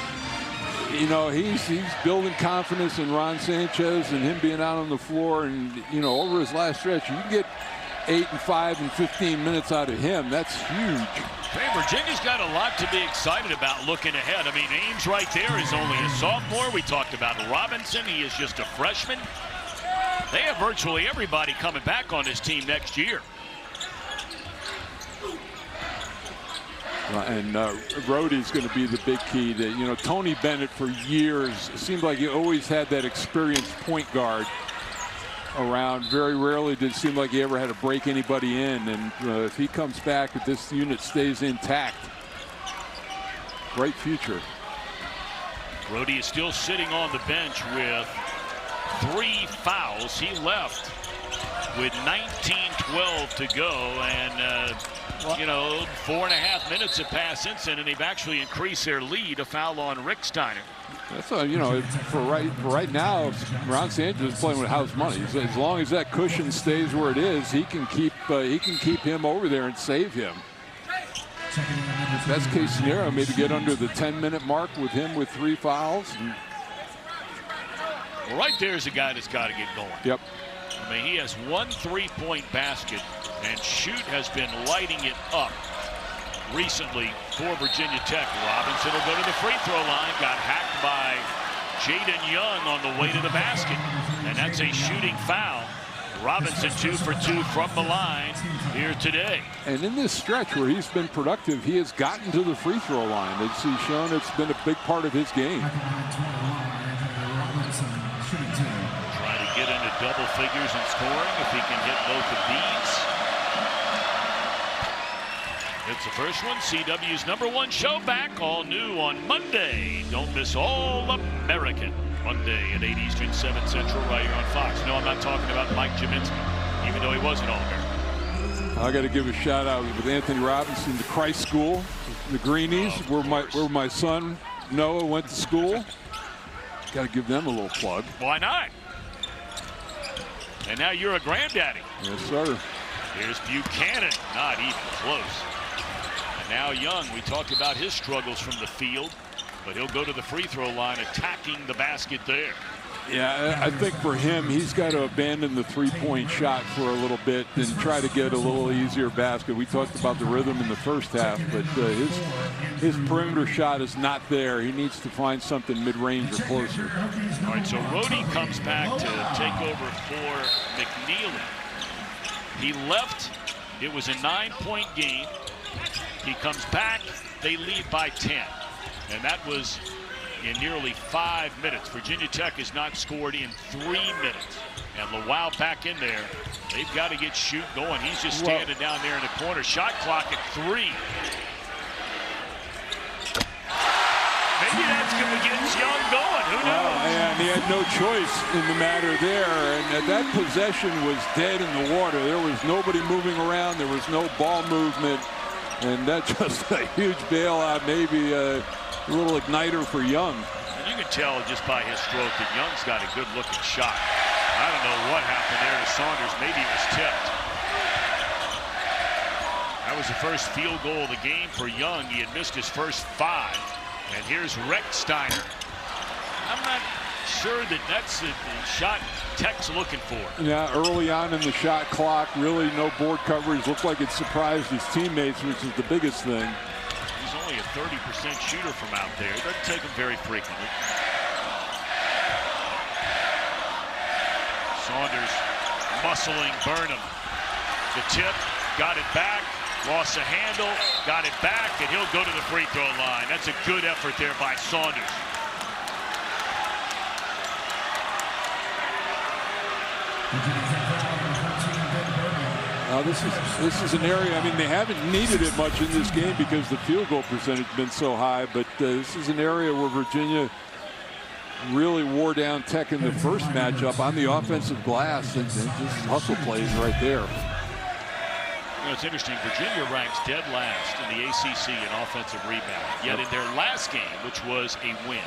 you know, he's building confidence in Ron Sanchez and him being out on the floor. And, you know, over his last stretch, you can get 8 and 5 and 15 minutes out of him. That's huge. Hey, Virginia's got a lot to be excited about looking ahead. I mean, Ames right there is only a sophomore. We talked about Robinson. He is just a freshman. They have virtually everybody coming back on this team next year. And Rhodey's going to be the big key. To, you know, Tony Bennett for years, it seemed like he always had that experienced point guard around. Very rarely did it seem like he ever had to break anybody in. And if he comes back, if this unit stays intact, bright future. Rhodey is still sitting on the bench with 3 fouls. He left with 19-12 to go, and you know, 4.5 minutes have passed since then, and they've actually increased their lead. A foul on Rick Steiner. That's you know, for right now, Ron Sanchez is playing with house money. As long as that cushion stays where it is, he can keep him over there and save him. Best case scenario, maybe get under the 10-minute mark with him with 3 fouls. Well, right there's a guy that's got to get going. Yep. I mean, he has 1 3-point basket, and Shoot has been lighting it up recently for Virginia Tech. Robinson will go to the free throw line. Got hacked by Jaden Young on the way to the basket, and that's a shooting foul. Robinson 2 for 2 from the line here today. And in this stretch where he's been productive, he has gotten to the free throw line. As he's shown, it's been a big part of his game. Trying to get into double figures in scoring if he can hit both of these. It's the first one. CW's #1 show back, all new on Monday. Don't miss All-American. Monday at 8 Eastern, 7 Central, right here on Fox. No, I'm not talking about Mike Jaminski, even though he was an All-American. I got to give a shout out with Anthony Robinson to Christ School, the Greenies, where my son Noah went to school. Got to give them a little plug. Why not? And now you're a granddaddy. Yes, sir. Here's Buchanan, not even close. And now Young, we talked about his struggles from the field, but he'll go to the free throw line attacking the basket there. Yeah, I think for him, he's got to abandon the three-point shot for a little bit and try to get a little easier basket. We talked about the rhythm in the first half, but his perimeter shot is not there. He needs to find something mid-range or closer. All right, so Rhodey comes back to take over for McKneely. He left. It was a 9-point game. He comes back. They lead by 10. And that was in nearly 5 minutes. Virginia Tech has not scored in 3 minutes. And Lawal back in there. They've got to get Shoot going. He's just standing down there in the corner. Shot clock at 3. Maybe that's going to get Young going. Who knows? And he had no choice in the matter there. And that possession was dead in the water. There was nobody moving around. There was no ball movement. And that's just a huge bailout, maybe a little igniter for Young. And you can tell just by his stroke that Young's got a good-looking shot. I don't know what happened there to Saunders. Maybe it was tipped. That was the first field goal of the game for Young. He had missed his first 5. And here's Rick Steiner. I'm not sure that that's the shot Tech's looking for. Yeah, early on in the shot clock, really no board coverage. Looks like it surprised his teammates, which is the biggest thing. He's only a 30% shooter from out there. It doesn't take him very frequently. Saunders muscling Burnham. The tip, got it back, lost the handle, got it back, and he'll go to the free throw line. That's a good effort there by Saunders. This is an area, I mean, they haven't needed it much in this game because the field goal percentage has been so high, but this is an area where Virginia really wore down Tech in the first matchup on the offensive glass, and just hustle plays right there. You know, it's interesting, Virginia ranks dead last in the ACC in offensive rebound, yet in their last game, which was a win,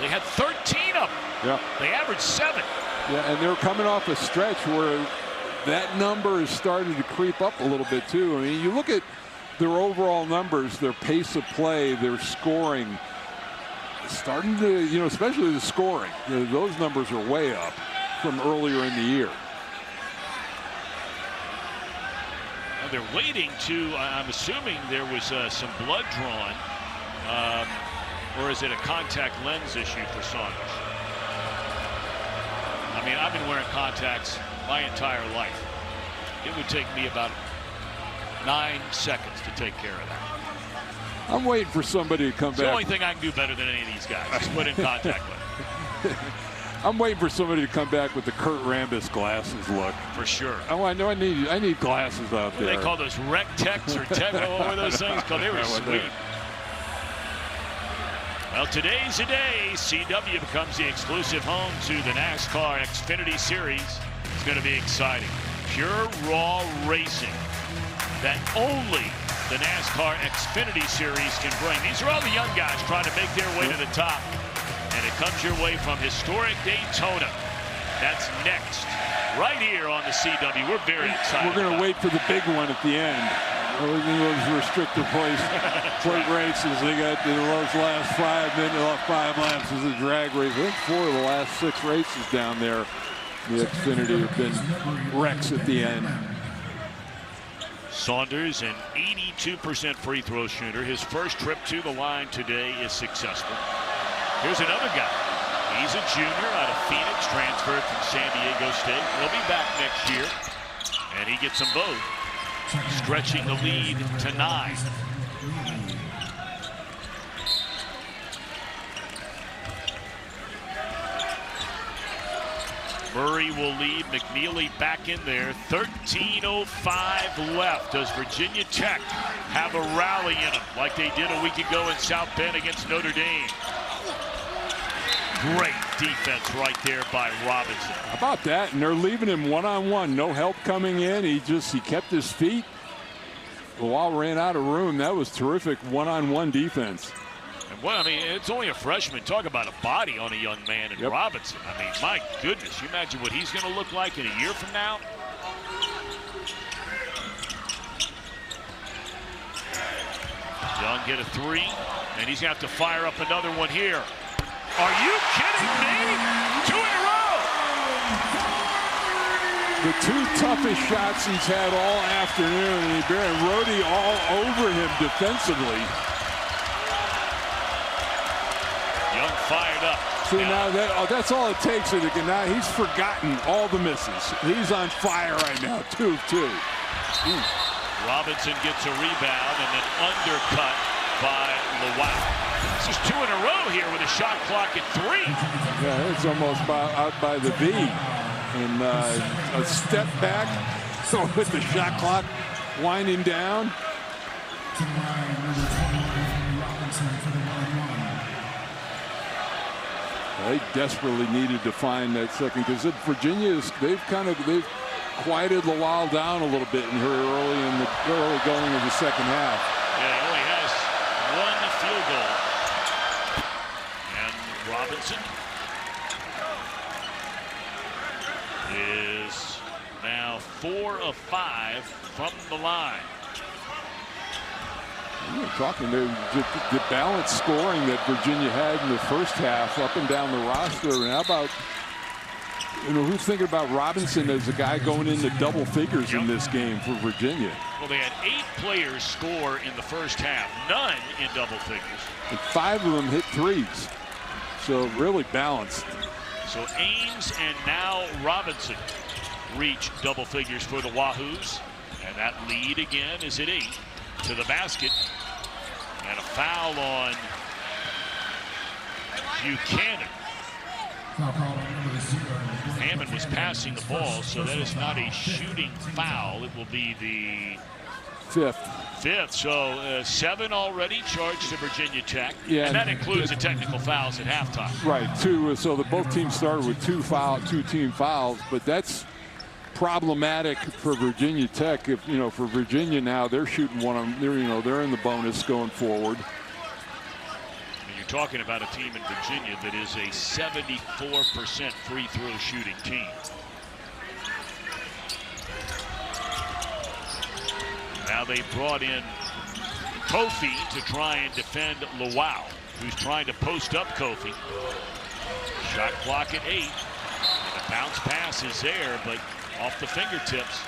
they had 13 of them. They averaged 7. Yeah, and they're coming off a stretch where that number is starting to creep up a little bit too. I mean, you look at their overall numbers, their pace of play, their scoring. starting to, you know, especially the scoring. Those numbers are way up from earlier in the year. Well, they're waiting to, I'm assuming there was some blood drawn, or is it a contact lens issue for Saunders? I mean, I've been wearing contacts my entire life. It would take me about 9 seconds to take care of that. I'm waiting for somebody to come back. It's the only thing I can do better than any of these guys is put in contact lens. I'm waiting for somebody to come back with the Kurt Rambis glasses look. For sure. Oh, I know. I need glasses out there. They call those rec techs or tech. What were those things called? They were sweet. Well, today's the day. CW becomes the exclusive home to the NASCAR Xfinity Series. It's going to be exciting. Pure raw racing that only the NASCAR Xfinity Series can bring. These are all the young guys trying to make their way to the top. And it comes your way from historic Daytona. That's next, right here on the CW. We're very excited. We're going to wait for the big one at the end. Those restricted plate races, they got those last 5 minutes, 5 laps is a drag race. I think 4 of the last 6 races down there, the Xfinity have been wrecks at the end. Saunders, an 82% free throw shooter. His first trip to the line today is successful. Here's another guy. He's a junior out of Phoenix, transferred from San Diego State. He'll be back next year, and he gets them both, stretching the lead to 9. Murray will lead. McKneely back in there. 13:05 left. Does Virginia Tech have a rally in them like they did a week ago in South Bend against Notre Dame? Great defense right there by Robinson. How about that? And they're leaving him one-on-one. No help coming in. He kept his feet. Lawal ran out of room. That was terrific one-on-one defense. And well, I mean, it's only a freshman. Talk about a body on a young man in Robinson. I mean, my goodness, you imagine what he's going to look like in a year from now? Young get a 3, and he's going to have to fire up another one here. Are you kidding me? 2 in a row! The 2 toughest shots he's had all afternoon, and he buried Rhodey all over him defensively. Young fired up. See, now that's all it takes. Now he's forgotten all the misses. He's on fire right now. 2 of 2. Robinson gets a rebound and then undercut by Lawal. This is 2 in a row here with a shot clock at 3. Yeah, it's almost out by the V. And a step back with the shot clock winding down. They desperately needed to find that second, because they've quieted Lawal down a little bit in her early going of the second half. Yeah, he only has 1 field goal. And Robinson is now 4 of 5 from the line. We were talking the balanced scoring that Virginia had in the first half up and down the roster. And how about, who's thinking about Robinson as a guy going into double figures in this game for Virginia? Well, they had 8 players score in the first half, none in double figures. And 5 of them hit 3s. So really balanced. So Ames and now Robinson reach double figures for the Wahoos. And that lead again is at 8 to the basket. And a foul on Buchanan. Hammond was passing the ball, so that is not a shooting foul. It will be the 5th. So 7 already charged to Virginia Tech. Yeah, and that includes the technical fouls at halftime. Right, 2. So both teams started with 2 team fouls, but that's problematic for Virginia Tech. If for Virginia now, they're shooting they're in the bonus going forward. And you're talking about a team in Virginia that is a 74% free throw shooting team. Now they brought in Kofi to try and defend Lawal. who's trying to post up Kofi. Shot clock at 8. And the bounce pass is there, but off the fingertips.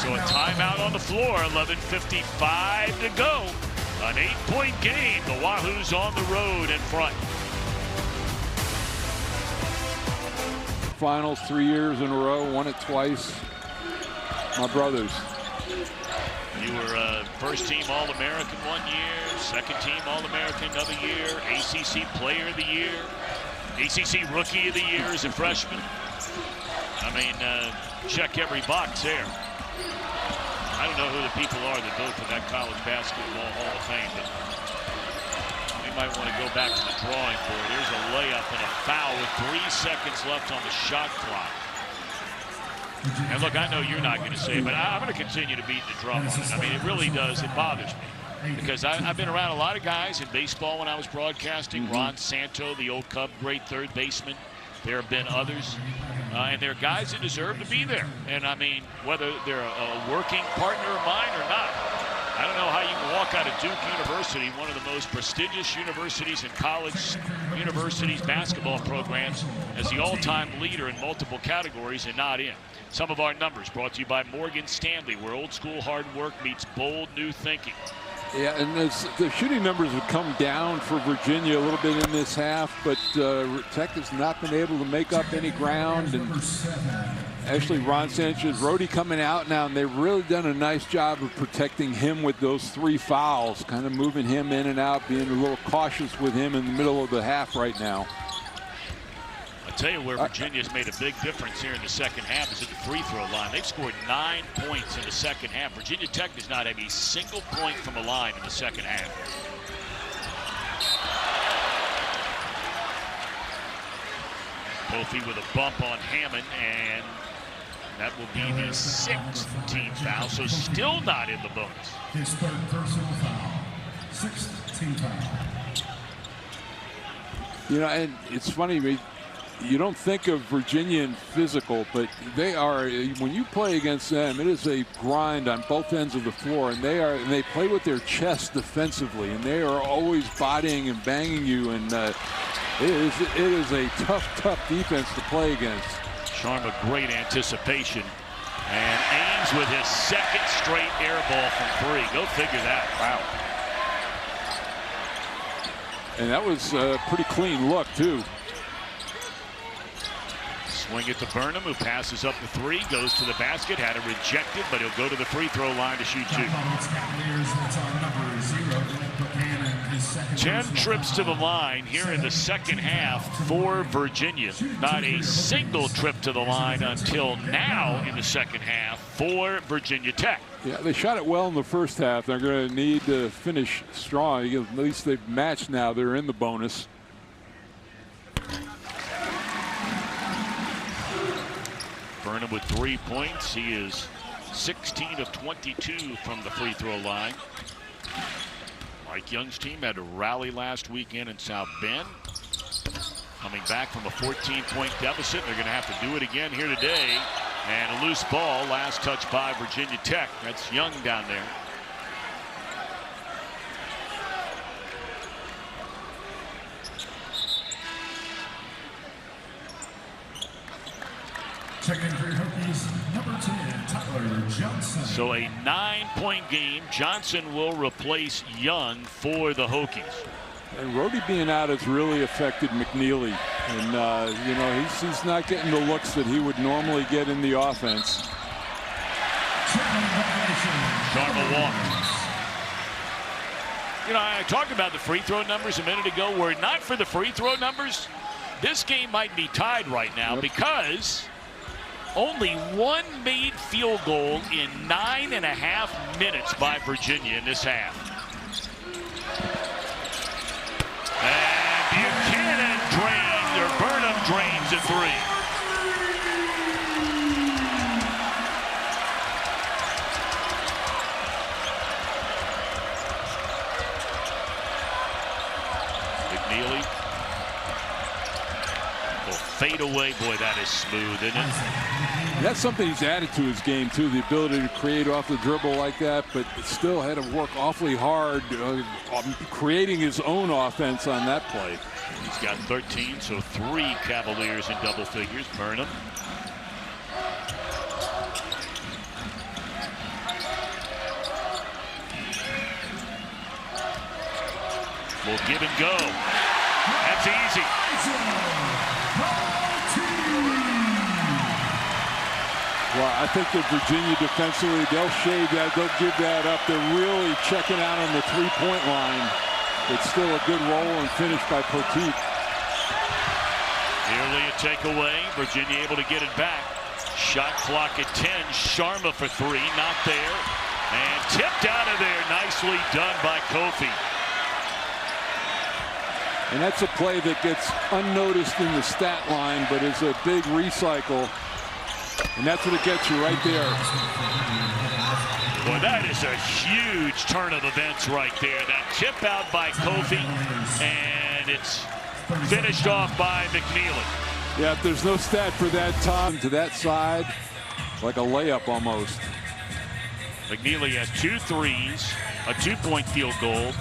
So a timeout on the floor, 11:55 to go. An 8-point game. The Wahoos on the road in front. Finals 3 years in a row, won it twice. My brothers. You were first team All-American 1 year, second team All-American another year, ACC Player of the Year, ACC Rookie of the Year as a freshman. I mean, check every box there. I don't know who the people are that vote for that College Basketball Hall of Fame, but we might want to go back to the drawing board. There's a layup and a foul with 3 seconds left on the shot clock. And look, I know you're not going to say it, but I'm going to continue to beat the drum on it. I mean, it really does. It bothers me. Because I've been around a lot of guys in baseball when I was broadcasting. Ron Santo, the old Cub, great third baseman. There have been others. And there are guys that deserve to be there. And, I mean, whether they're a working partner of mine or not, I don't know how you can walk out of Duke University, one of the most prestigious universities and college universities basketball programs, as the all-time leader in multiple categories and not in. Some of our numbers brought to you by Morgan Stanley, where old school hard work meets bold new thinking. Yeah, and the shooting numbers have come down for Virginia a little bit in this half, but Tech has not been able to make up any ground. And actually, Ron Sanchez, Rhodey coming out now, and they've really done a nice job of protecting him with those 3 fouls, kind of moving him in and out, being a little cautious with him in the middle of the half right now. I'll tell you where Virginia's made a big difference here in the second half is at the free throw line. They've scored 9 points in the second half. Virginia Tech does not have a single point from the line in the second half. Kofi with a bump on Hammond, and that will be his 6th team foul, so still not in the bonus. His 3rd personal foul. 6th team foul. You know, and it's funny, you don't think of Virginia in physical, but they are, when you play against them, it is a grind on both ends of the floor, and they play with their chest defensively, and they are always bodying and banging you, and it is a tough defense to play against. Sharma, great anticipation, and Ames with his 2nd straight air ball from 3. Go figure that. Wow. And that was a pretty clean look, too. Swing it to Burnham, who passes up the 3, goes to the basket, had it rejected, but he'll go to the free throw line to shoot 2. 10 trips to the line here in the second half for Virginia. Not a single trip to the line until now in the second half for Virginia Tech. Yeah, they shot it well in the first half. They're going to need to finish strong. At least they've matched now. They're in the bonus. Burnham with 3 points. He is 16 of 22 from the free throw line. Mike Young's team had a rally last weekend in South Bend. Coming back from a 14-point deficit. They're going to have to do it again here today. And a loose ball, last touch by Virginia Tech. That's Young down there. Checking for your Hokies, number 10, Tyler Johnson. So a 9-point game. Johnson will replace Young for the Hokies. And Rhodey being out has really affected McKneely. And, you know, he's not getting the looks that he would normally get in the offense. Sharma walked. You know, I talked about the free throw numbers a minute ago. Were it not for the free throw numbers, this game might be tied right now because only 1 made field goal in 9.5 minutes by Virginia in this half. And Buchanan drains, or Burnham drains at 3. McKneely. fade away. Boy, that is smooth, isn't it? That's something he's added to his game, too, the ability to create off the dribble like that, but still had to work awfully hard on creating his own offense on that play. He's got 13, so 3 Cavaliers in double figures. Burnham. Will give and go. That's easy. Well, I think that Virginia defensively, they'll shade that, they'll give that up. They're really checking out on the three-point line. It's still a good roll and finish by Poteet. Nearly a takeaway. Virginia able to get it back. Shot clock at 10. Sharma for 3, not there. And tipped out of there. Nicely done by Kofi. And that's a play that gets unnoticed in the stat line, but is a big recycle. And that's what it gets you right there. Boy, that is a huge turn of events right there. That tip out by Kofi, and it's finished off by McKneely. Yeah, if there's no stat for that time to that side, like a layup almost. McKneely has 2 threes, a 2-point field goal,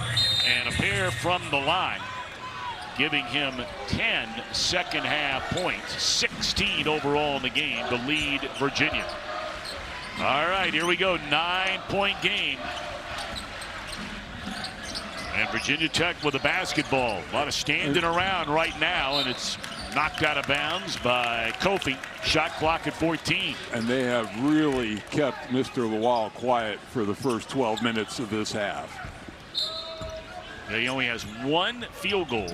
and a pair from the line, giving him 10 second half points, 16 overall in the game to lead Virginia. All right, here we go, 9-point game. And Virginia Tech with a basketball. A lot of standing around right now, and it's knocked out of bounds by Kofi. Shot clock at 14. And they have really kept Mr. Lawal quiet for the first 12 minutes of this half. He only has 1 field goal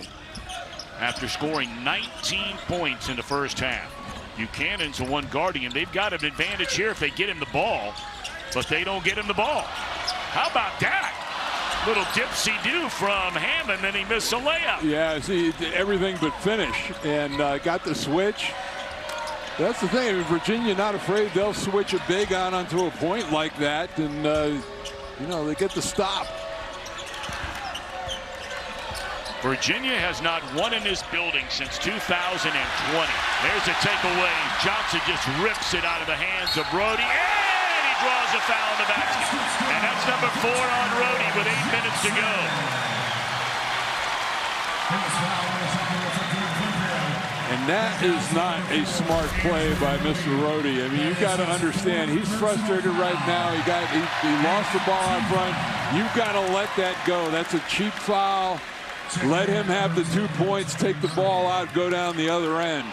after scoring 19 points in the first half. Buchanan's the one guarding him. They've got an advantage here if they get him the ball, but they don't get him the ball. How about that? Little dipsy-do from Hammond, then he missed a layup. Yeah, see, everything but finish, and got the switch. That's the thing. I mean, Virginia not afraid. They'll switch a big on onto a point like that, and, you know, they get the stop. Virginia has not won in this building since 2020. There's a takeaway. Johnson just rips it out of the hands of Brody, and he draws a foul in the basket. And that's number 4 on Brody with 8 minutes to go. And that is not a smart play by Mr. Rhodey. I mean, you got to understand, he's frustrated right now. He lost the ball out front. You've got to let that go. That's a cheap foul. Let him have the 2 points, take the ball out, go down the other end.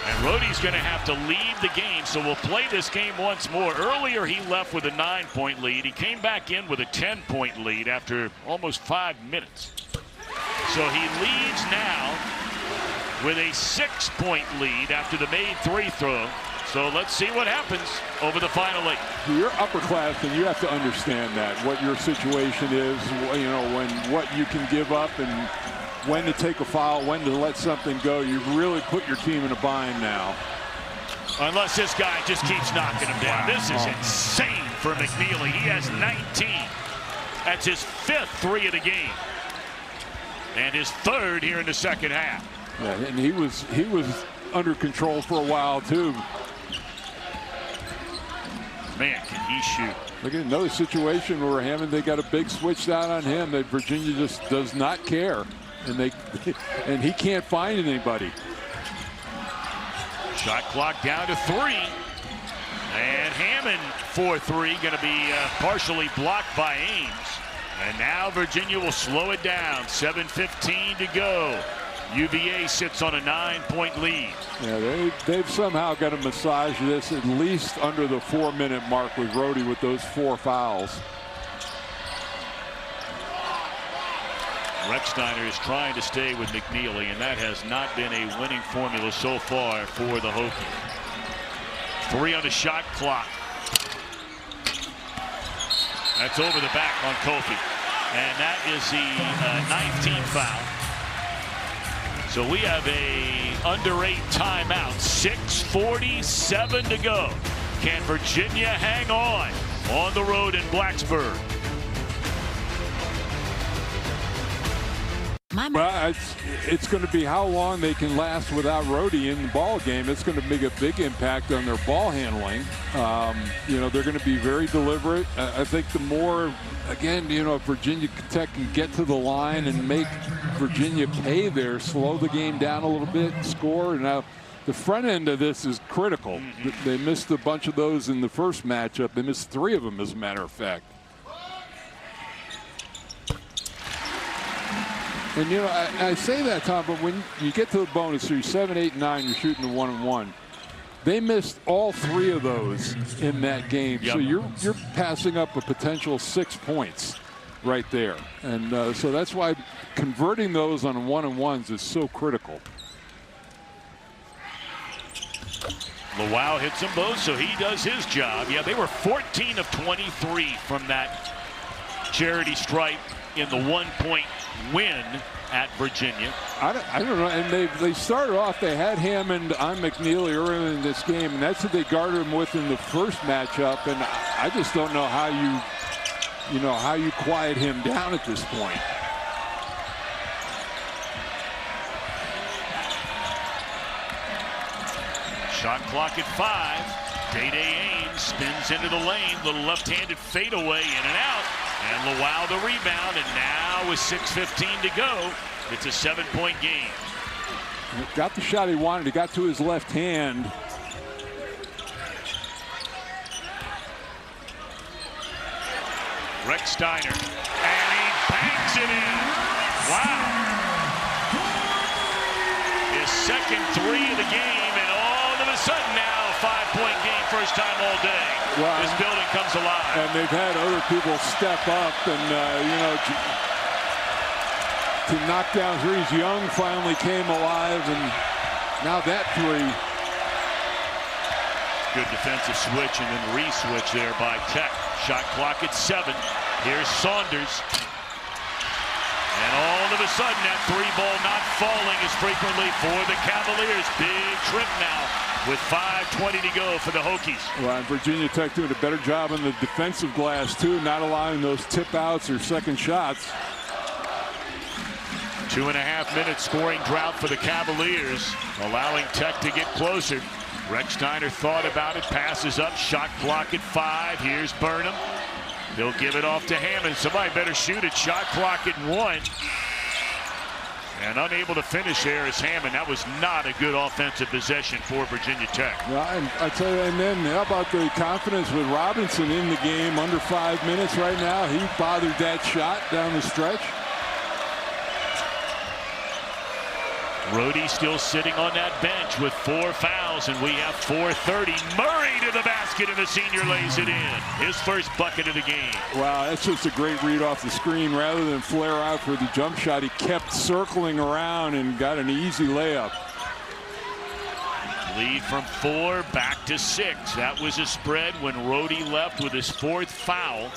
And Rhodey's going to have to leave the game, so we'll play this game once more. Earlier, he left with a 9-point lead. He came back in with a 10-point lead after almost 5 minutes. So he leads now with a 6-point lead after the made 3 throw. So let's see what happens over the final 8. You're upper class, and you have to understand that, what your situation is, you know, what you can give up and when to take a foul, when to let something go. You've really put your team in a bind now. Unless this guy just keeps knocking him down. This is insane for McKneely. He has 19. That's his 5th 3 of the game. And his 3rd here in the second half. Yeah, and he was under control for a while, too. Man, can he shoot. Look at another situation where Hammond, they got a big switch down on him that Virginia just does not care. And he can't find anybody. Shot clock down to 3. And Hammond for 3, going to be partially blocked by Ames. And now Virginia will slow it down. 7:15 to go. UVA sits on a 9-point lead. Yeah, they've somehow got to massage this at least under the 4-minute mark with Rhodey with those 4 fouls. Rechsteiner is trying to stay with McKneely, and that has not been a winning formula so far for the Hokies. 3 on the shot clock. That's over the back on Kofi. And that is the 19th foul. So we have a under 8 timeout. 6:47 to go. Can Virginia hang on the road in Blacksburg? Well, it's going to be how long they can last without Rhodey in the ball game. It's going to make a big impact on their ball handling. You know, they're going to be very deliberate. I think the more, again, you know, Virginia Tech can get to the line and make Virginia pay there, slow the game down a little bit, score. Now, the front end of this is critical. They missed a bunch of those in the first matchup. They missed 3 of them, as a matter of fact. And, you know, I say that, Tom, but when you get to the bonus, so you're 7, 8, 9, you're shooting a 1-and-1. They missed all 3 of those in that game. Yep. So you're passing up a potential 6 points right there. And so that's why converting those on 1-and-1s is so critical. Lawal hits them both, so he does his job. Yeah, they were 14 of 23 from that charity stripe in the 1-point win at Virginia. I don't know, and they started off, they had Hammond on McKneely early in this game, and that's what they guarded him with in the first matchup, and I just don't know how you quiet him down at this point. Shot clock at 5. Day-Day Ames spins into the lane, little left-handed fadeaway in and out. And Lawal the rebound, and now with 6:15 to go, it's a 7-point game. Got the shot he wanted. He got to his left hand. Rex Steiner, and he bangs it in. Wow. His second 3 of the game, and all of a sudden now, a 5-point game, first time all day. Wow. This building comes alive. And they've had other people step up and, you know, to knock down threes. Young finally came alive, and now that 3. Good defensive switch and then re-switch there by Tech. Shot clock at 7. Here's Saunders. And all of a sudden, that 3 ball not falling as frequently for the Cavaliers. Big trip now with 5:20 to go for the Hokies. Well, and Virginia Tech doing a better job on the defensive glass, too, not allowing those tip-outs or second shots. 2.5 minute scoring drought for the Cavaliers, allowing Tech to get closer. Rex Steiner thought about it, passes up, shot clock at 5. Here's Burnham. They'll give it off to Hammond. Somebody better shoot it. Shot clock at 1. And unable to finish there is Hammond. That was not a good offensive possession for Virginia Tech. Yeah, and I tell you, and then how about the confidence with Robinson in the game under 5 minutes right now? He bothered that shot down the stretch. Rhodey still sitting on that bench with 4 fouls, and we have 4:30. Murray to the basket, and the senior lays it in. His first bucket of the game. Wow, that's just a great read off the screen. Rather than flare out for the jump shot, he kept circling around and got an easy layup. Lead from 4 back to 6. That was a spread when Rhodey left with his 4th foul.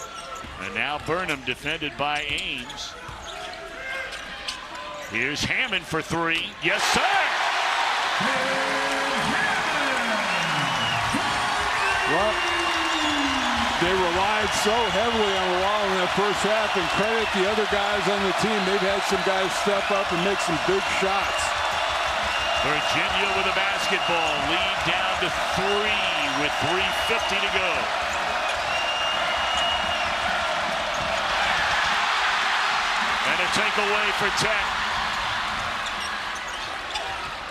And now Burnham defended by Ames. Here's Hammond for 3. Yes, sir! Well, they relied so heavily on Lawal in that first half, and credit the other guys on the team. They've had some guys step up and make some big shots. Virginia with a basketball. Lead down to 3 with 3:50 to go. And a takeaway for Tech.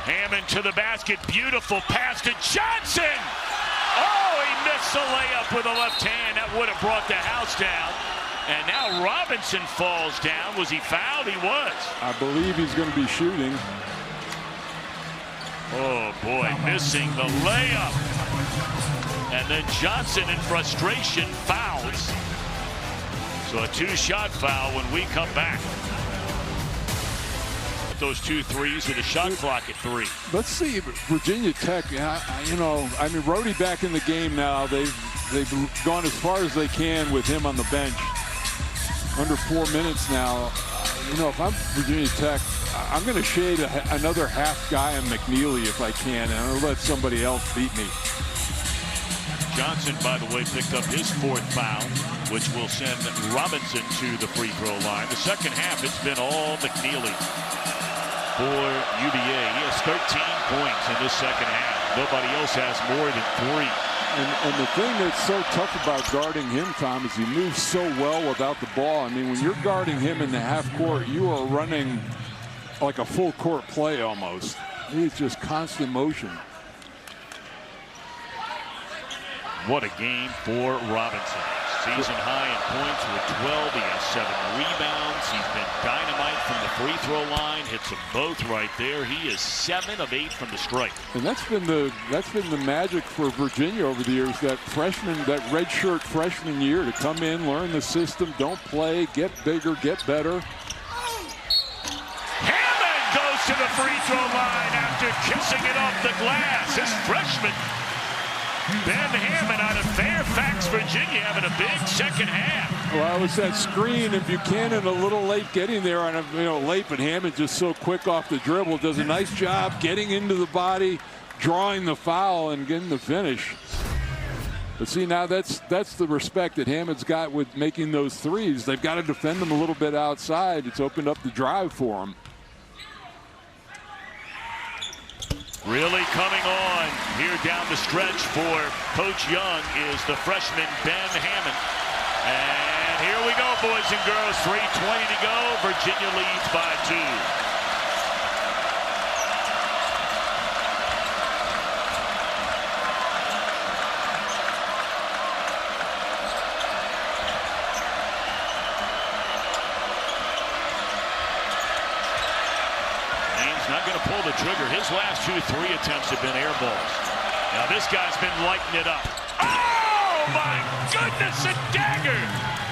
Hammond to the basket. Beautiful pass to Johnson. Oh, he missed the layup with the left hand. That would have brought the house down. And now Robinson falls down. Was he fouled? He was. I believe he's going to be shooting. Oh, boy, missing the layup. And then Johnson in frustration fouls. So a 2-shot foul when we come back. Those 2 threes with a shot clock at 3. Let's see Virginia Tech. You know, I mean, Rhodey back in the game now. They've gone as far as they can with him on the bench. Under 4 minutes now. You know, if I'm Virginia Tech, I'm going to shade another half guy on McKneely if I can, and I'll let somebody else beat me. Johnson, by the way, picked up his 4th foul, which will send Robinson to the free throw line. The second half, it's been all McKneely for UVA. He has 13 points in this second half. Nobody else has more than 3. And the thing that's so tough about guarding him, Tom, is he moves so well without the ball. I mean, when you're guarding him in the half court, you are running like a full court play almost. He's just constant motion. What a game for Robinson. Season high in points with 12. He has 7 rebounds. He's been dynamite from the free throw line. Hits them both right there. He is 7 of 8 from the stripe. And that's been the magic for Virginia over the years. That redshirt freshman year to come in, learn the system, don't play, get bigger, get better. Hammond goes to the free throw line after kissing it off the glass. His freshman Ben Hammond out of Fairfax, Virginia, having a big second half. Well, it was that screen, and Buchanan a little late getting there on late, but Hammond just so quick off the dribble, does a nice job getting into the body, drawing the foul, and getting the finish. But see, now that's the respect that Hammond's got with making those threes. They've got to defend them a little bit outside. It's opened up the drive for him. Really coming on here down the stretch for Coach Young is the freshman Ben Hammond. And here we go, boys and girls. 3:20 to go. Virginia leads by 2. Not going to pull the trigger. His last 2 3 attempts have been air balls. Now this guy's been lighting it up. Oh my goodness, a dagger!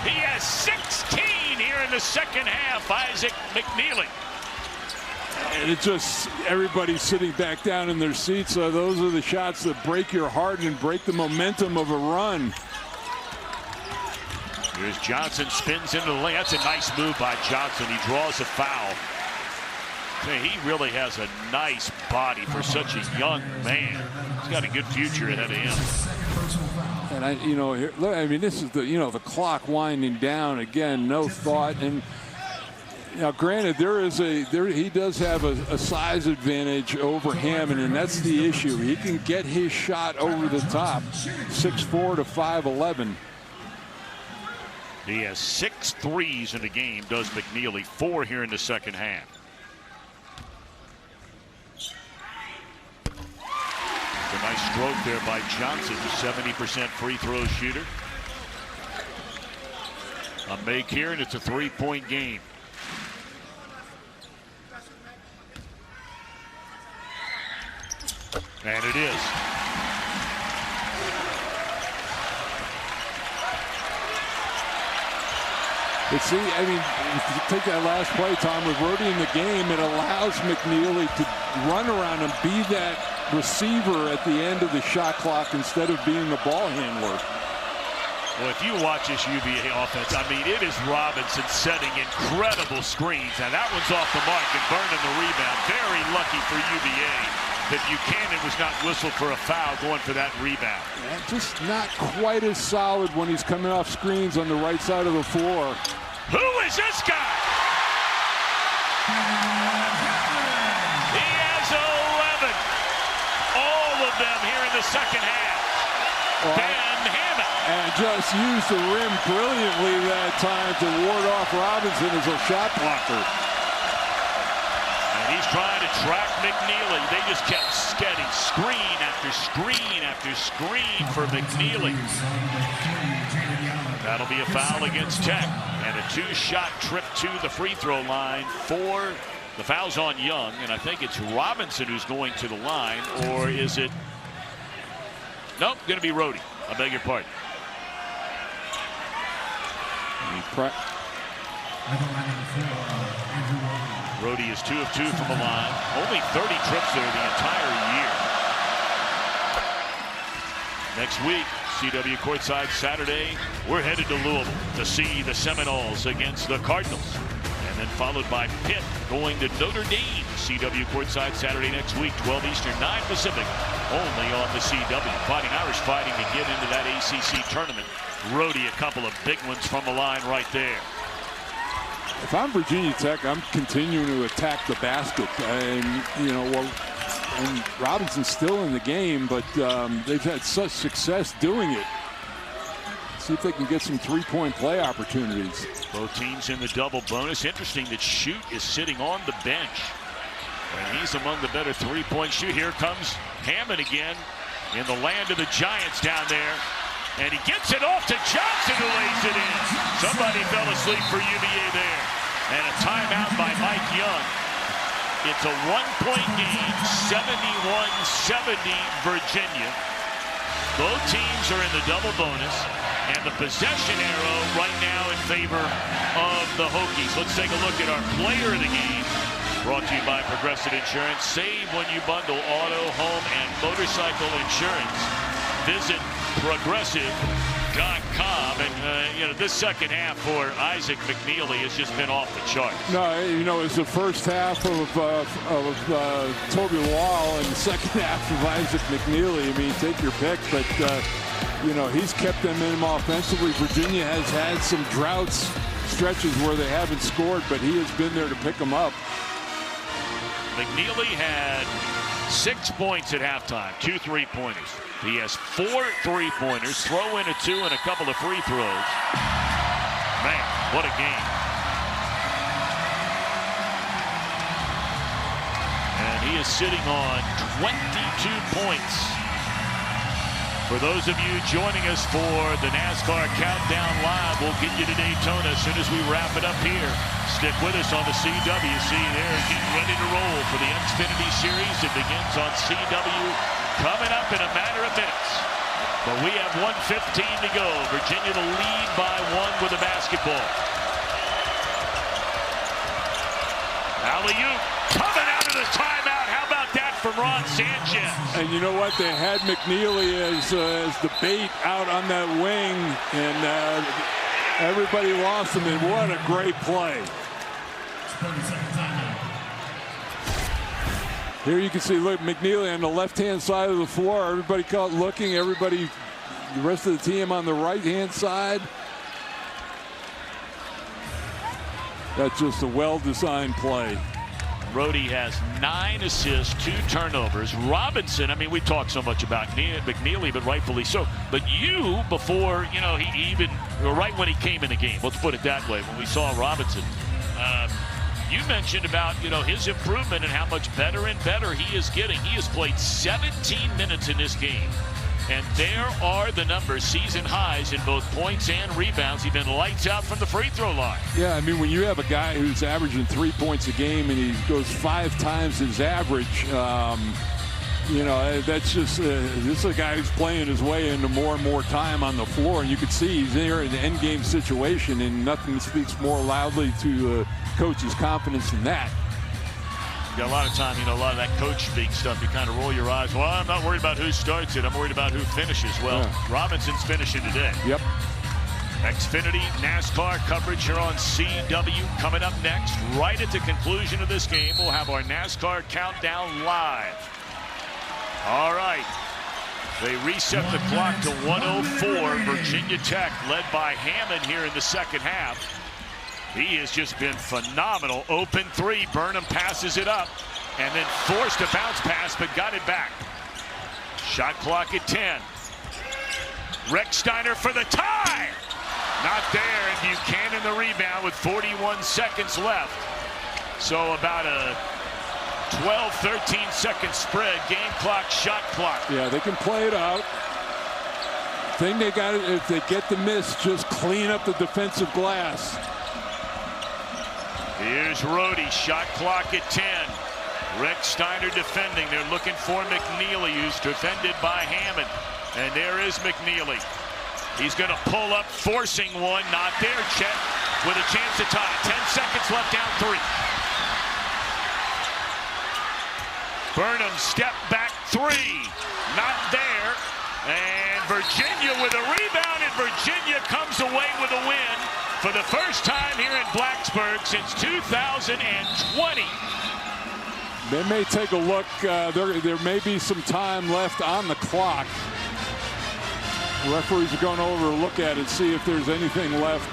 He has 16 here in the second half. Isaac McKneely. And it just, everybody's sitting back down in their seats. So those are the shots that break your heart and break the momentum of a run. Here's Johnson, spins into the lane. That's a nice move by Johnson. He draws a foul. He really has a nice body for such a young man. He's got a good future ahead of him. And this is the clock winding down again. No thought. And now, granted, he does have a size advantage over Hammond, and that's the issue. He can get his shot over the top, 6'4" to 5'11". He has 6 threes in the game. Does McKneely 4 here in the second half. A nice stroke there by Johnson, 70% free throw shooter. A make here, and it's a 3-point game. And it is. But see, if you take that last play, Tom, with Rhodey in the game, it allows McKneely to run around and be that receiver at the end of the shot clock instead of being the ball handler. Well, if you watch this UVA offense, it is Robinson setting incredible screens. Now that one's off the mark and burning the rebound. Very lucky for UVA that Buchanan was not whistled for a foul going for that rebound. Yeah, just not quite as solid when he's coming off screens on the right side of the floor. Who is this guy? He has 11. All of them here in the second half. Ben Hammond. And just used the rim brilliantly that time to ward off Robinson as a shot blocker. And he's trying to track McKneely. They just kept getting screen after screen after screen for McKneely. That'll be a foul against Tech. And a 2-shot trip to the free throw line for the foul's on Young. And I think it's Robinson who's going to the line. Or is it? Nope, going to be Rhodey. I beg your pardon. Rhodey is 2 of 2 from the line. Only 30 trips there the entire year. Next week, CW courtside Saturday, we're headed to Louisville to see the Seminoles against the Cardinals. And and then followed by Pitt going to Notre Dame. CW courtside Saturday next week, 12 Eastern, 9 Pacific, only on the CW. Fighting Irish fighting to get into that ACC tournament. Rhodey, a couple of big ones from the line right there. If I'm Virginia Tech, I'm continuing to attack the basket. And, you know, well, and Robinson's still in the game, but they've had such success doing it. See if they can get some three-point play opportunities. Both teams in the double bonus. Interesting that Shoot is sitting on the bench. And he's among the better three-point shoot. Here comes Hammond again in the land of the Giants down there. And he gets it off to Johnson, who lays it in. Somebody fell asleep for UVA there. And a timeout by Mike Young. It's a one-point game, 71-70 Virginia. Both teams are in the double bonus. And the possession arrow right now in favor of the Hokies. Let's take a look at our player of the game. Brought to you by Progressive Insurance. Save when you bundle auto, home, and motorcycle insurance. Visit Progressive.com. And, you know, this second half for Isaac McKneely has just been off the charts. No, you know, it's the first half of Tobi Lawal and the second half of Isaac McKneely. I mean, take your pick, but, you know, he's kept them in offensively. Virginia has had some droughts, stretches where they haven't scored, but he has been there to pick them up. McKneely had 6 points at halftime, 2 3-pointers. He has 4 3-pointers, throw in a 2 and a couple of free throws. Man, what a game. And he is sitting on 22 points. For those of you joining us for the NASCAR Countdown Live, we'll get you to Daytona as soon as we wrap it up here. Stick with us on the CW. See, they're getting ready to roll for the Xfinity Series. It begins on CW coming up in a matter of minutes. But we have 1:15 to go. Virginia to lead by 1 with the basketball. Alley-oop coming out of the timeout. How about that from Ron Sanchez? And you know what? They had McKneely as the bait out on that wing, and everybody lost him. And what a great play! Here you can see, look, McKneely on the left-hand side of the floor. Everybody caught looking. Everybody, the rest of the team on the right-hand side. That's just a well-designed play. Rhodey has 9 assists, 2 turnovers. Robinson, I mean, we talk so much about McKneely, but rightfully so. But you, before, you know, he even, right when he came in the game, let's put it that way, when we saw Robinson, you mentioned about, you know, his improvement and how much better and better he is getting. He has played 17 minutes in this game. And there are the numbers, season highs in both points and rebounds. He's been lights out from the free throw line. Yeah, I mean, when you have a guy who's averaging 3 points a game and he goes 5 times his average, you know, that's just, this is a guy who's playing his way into more and more time on the floor. And you can see he's there in the end game situation, and nothing speaks more loudly to coach's confidence than that. You got a lot of time, you know, a lot of that coach speak stuff. You kind of roll your eyes. Well, I'm not worried about who starts it. I'm worried about who finishes. Well, yeah. Robinson's finishing today. Yep. Xfinity NASCAR coverage here on CW coming up next. Right at the conclusion of this game, we'll have our NASCAR Countdown Live. All right. They reset the clock to 1:04. Virginia Tech led by Hammond here in the second half. He has just been phenomenal. Open 3. Burnham passes it up and then forced a bounce pass, but got it back. Shot clock at 10. Recksteiner for the tie. Not there. And Buchanan the rebound with 41 seconds left. So about a 12, 13 second spread. Game clock, shot clock. Yeah, they can play it out. Thing they got, if they get the miss, just clean up the defensive glass. Here's Rhodey, shot clock at 10. Recksteiner defending. They're looking for McKneely, who's defended by Hammond. And there is McKneely. He's going to pull up, forcing one. Not there, Chet, with a chance to tie. 10 seconds left, down 3. Burnham, step back 3. Not there. And Virginia with a rebound, and Virginia comes away with a win. for the first time here in Blacksburg since 2020. They may take a look. There may be some time left on the clock. The referees are going over to look at it, see if there's anything left.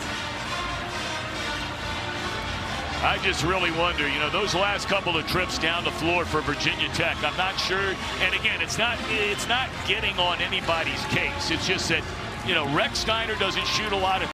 I just really wonder, you know, those last couple of trips down the floor for Virginia Tech, I'm not sure. And again, it's not getting on anybody's case. It's just that, you know, Rex Steiner doesn't shoot a lot of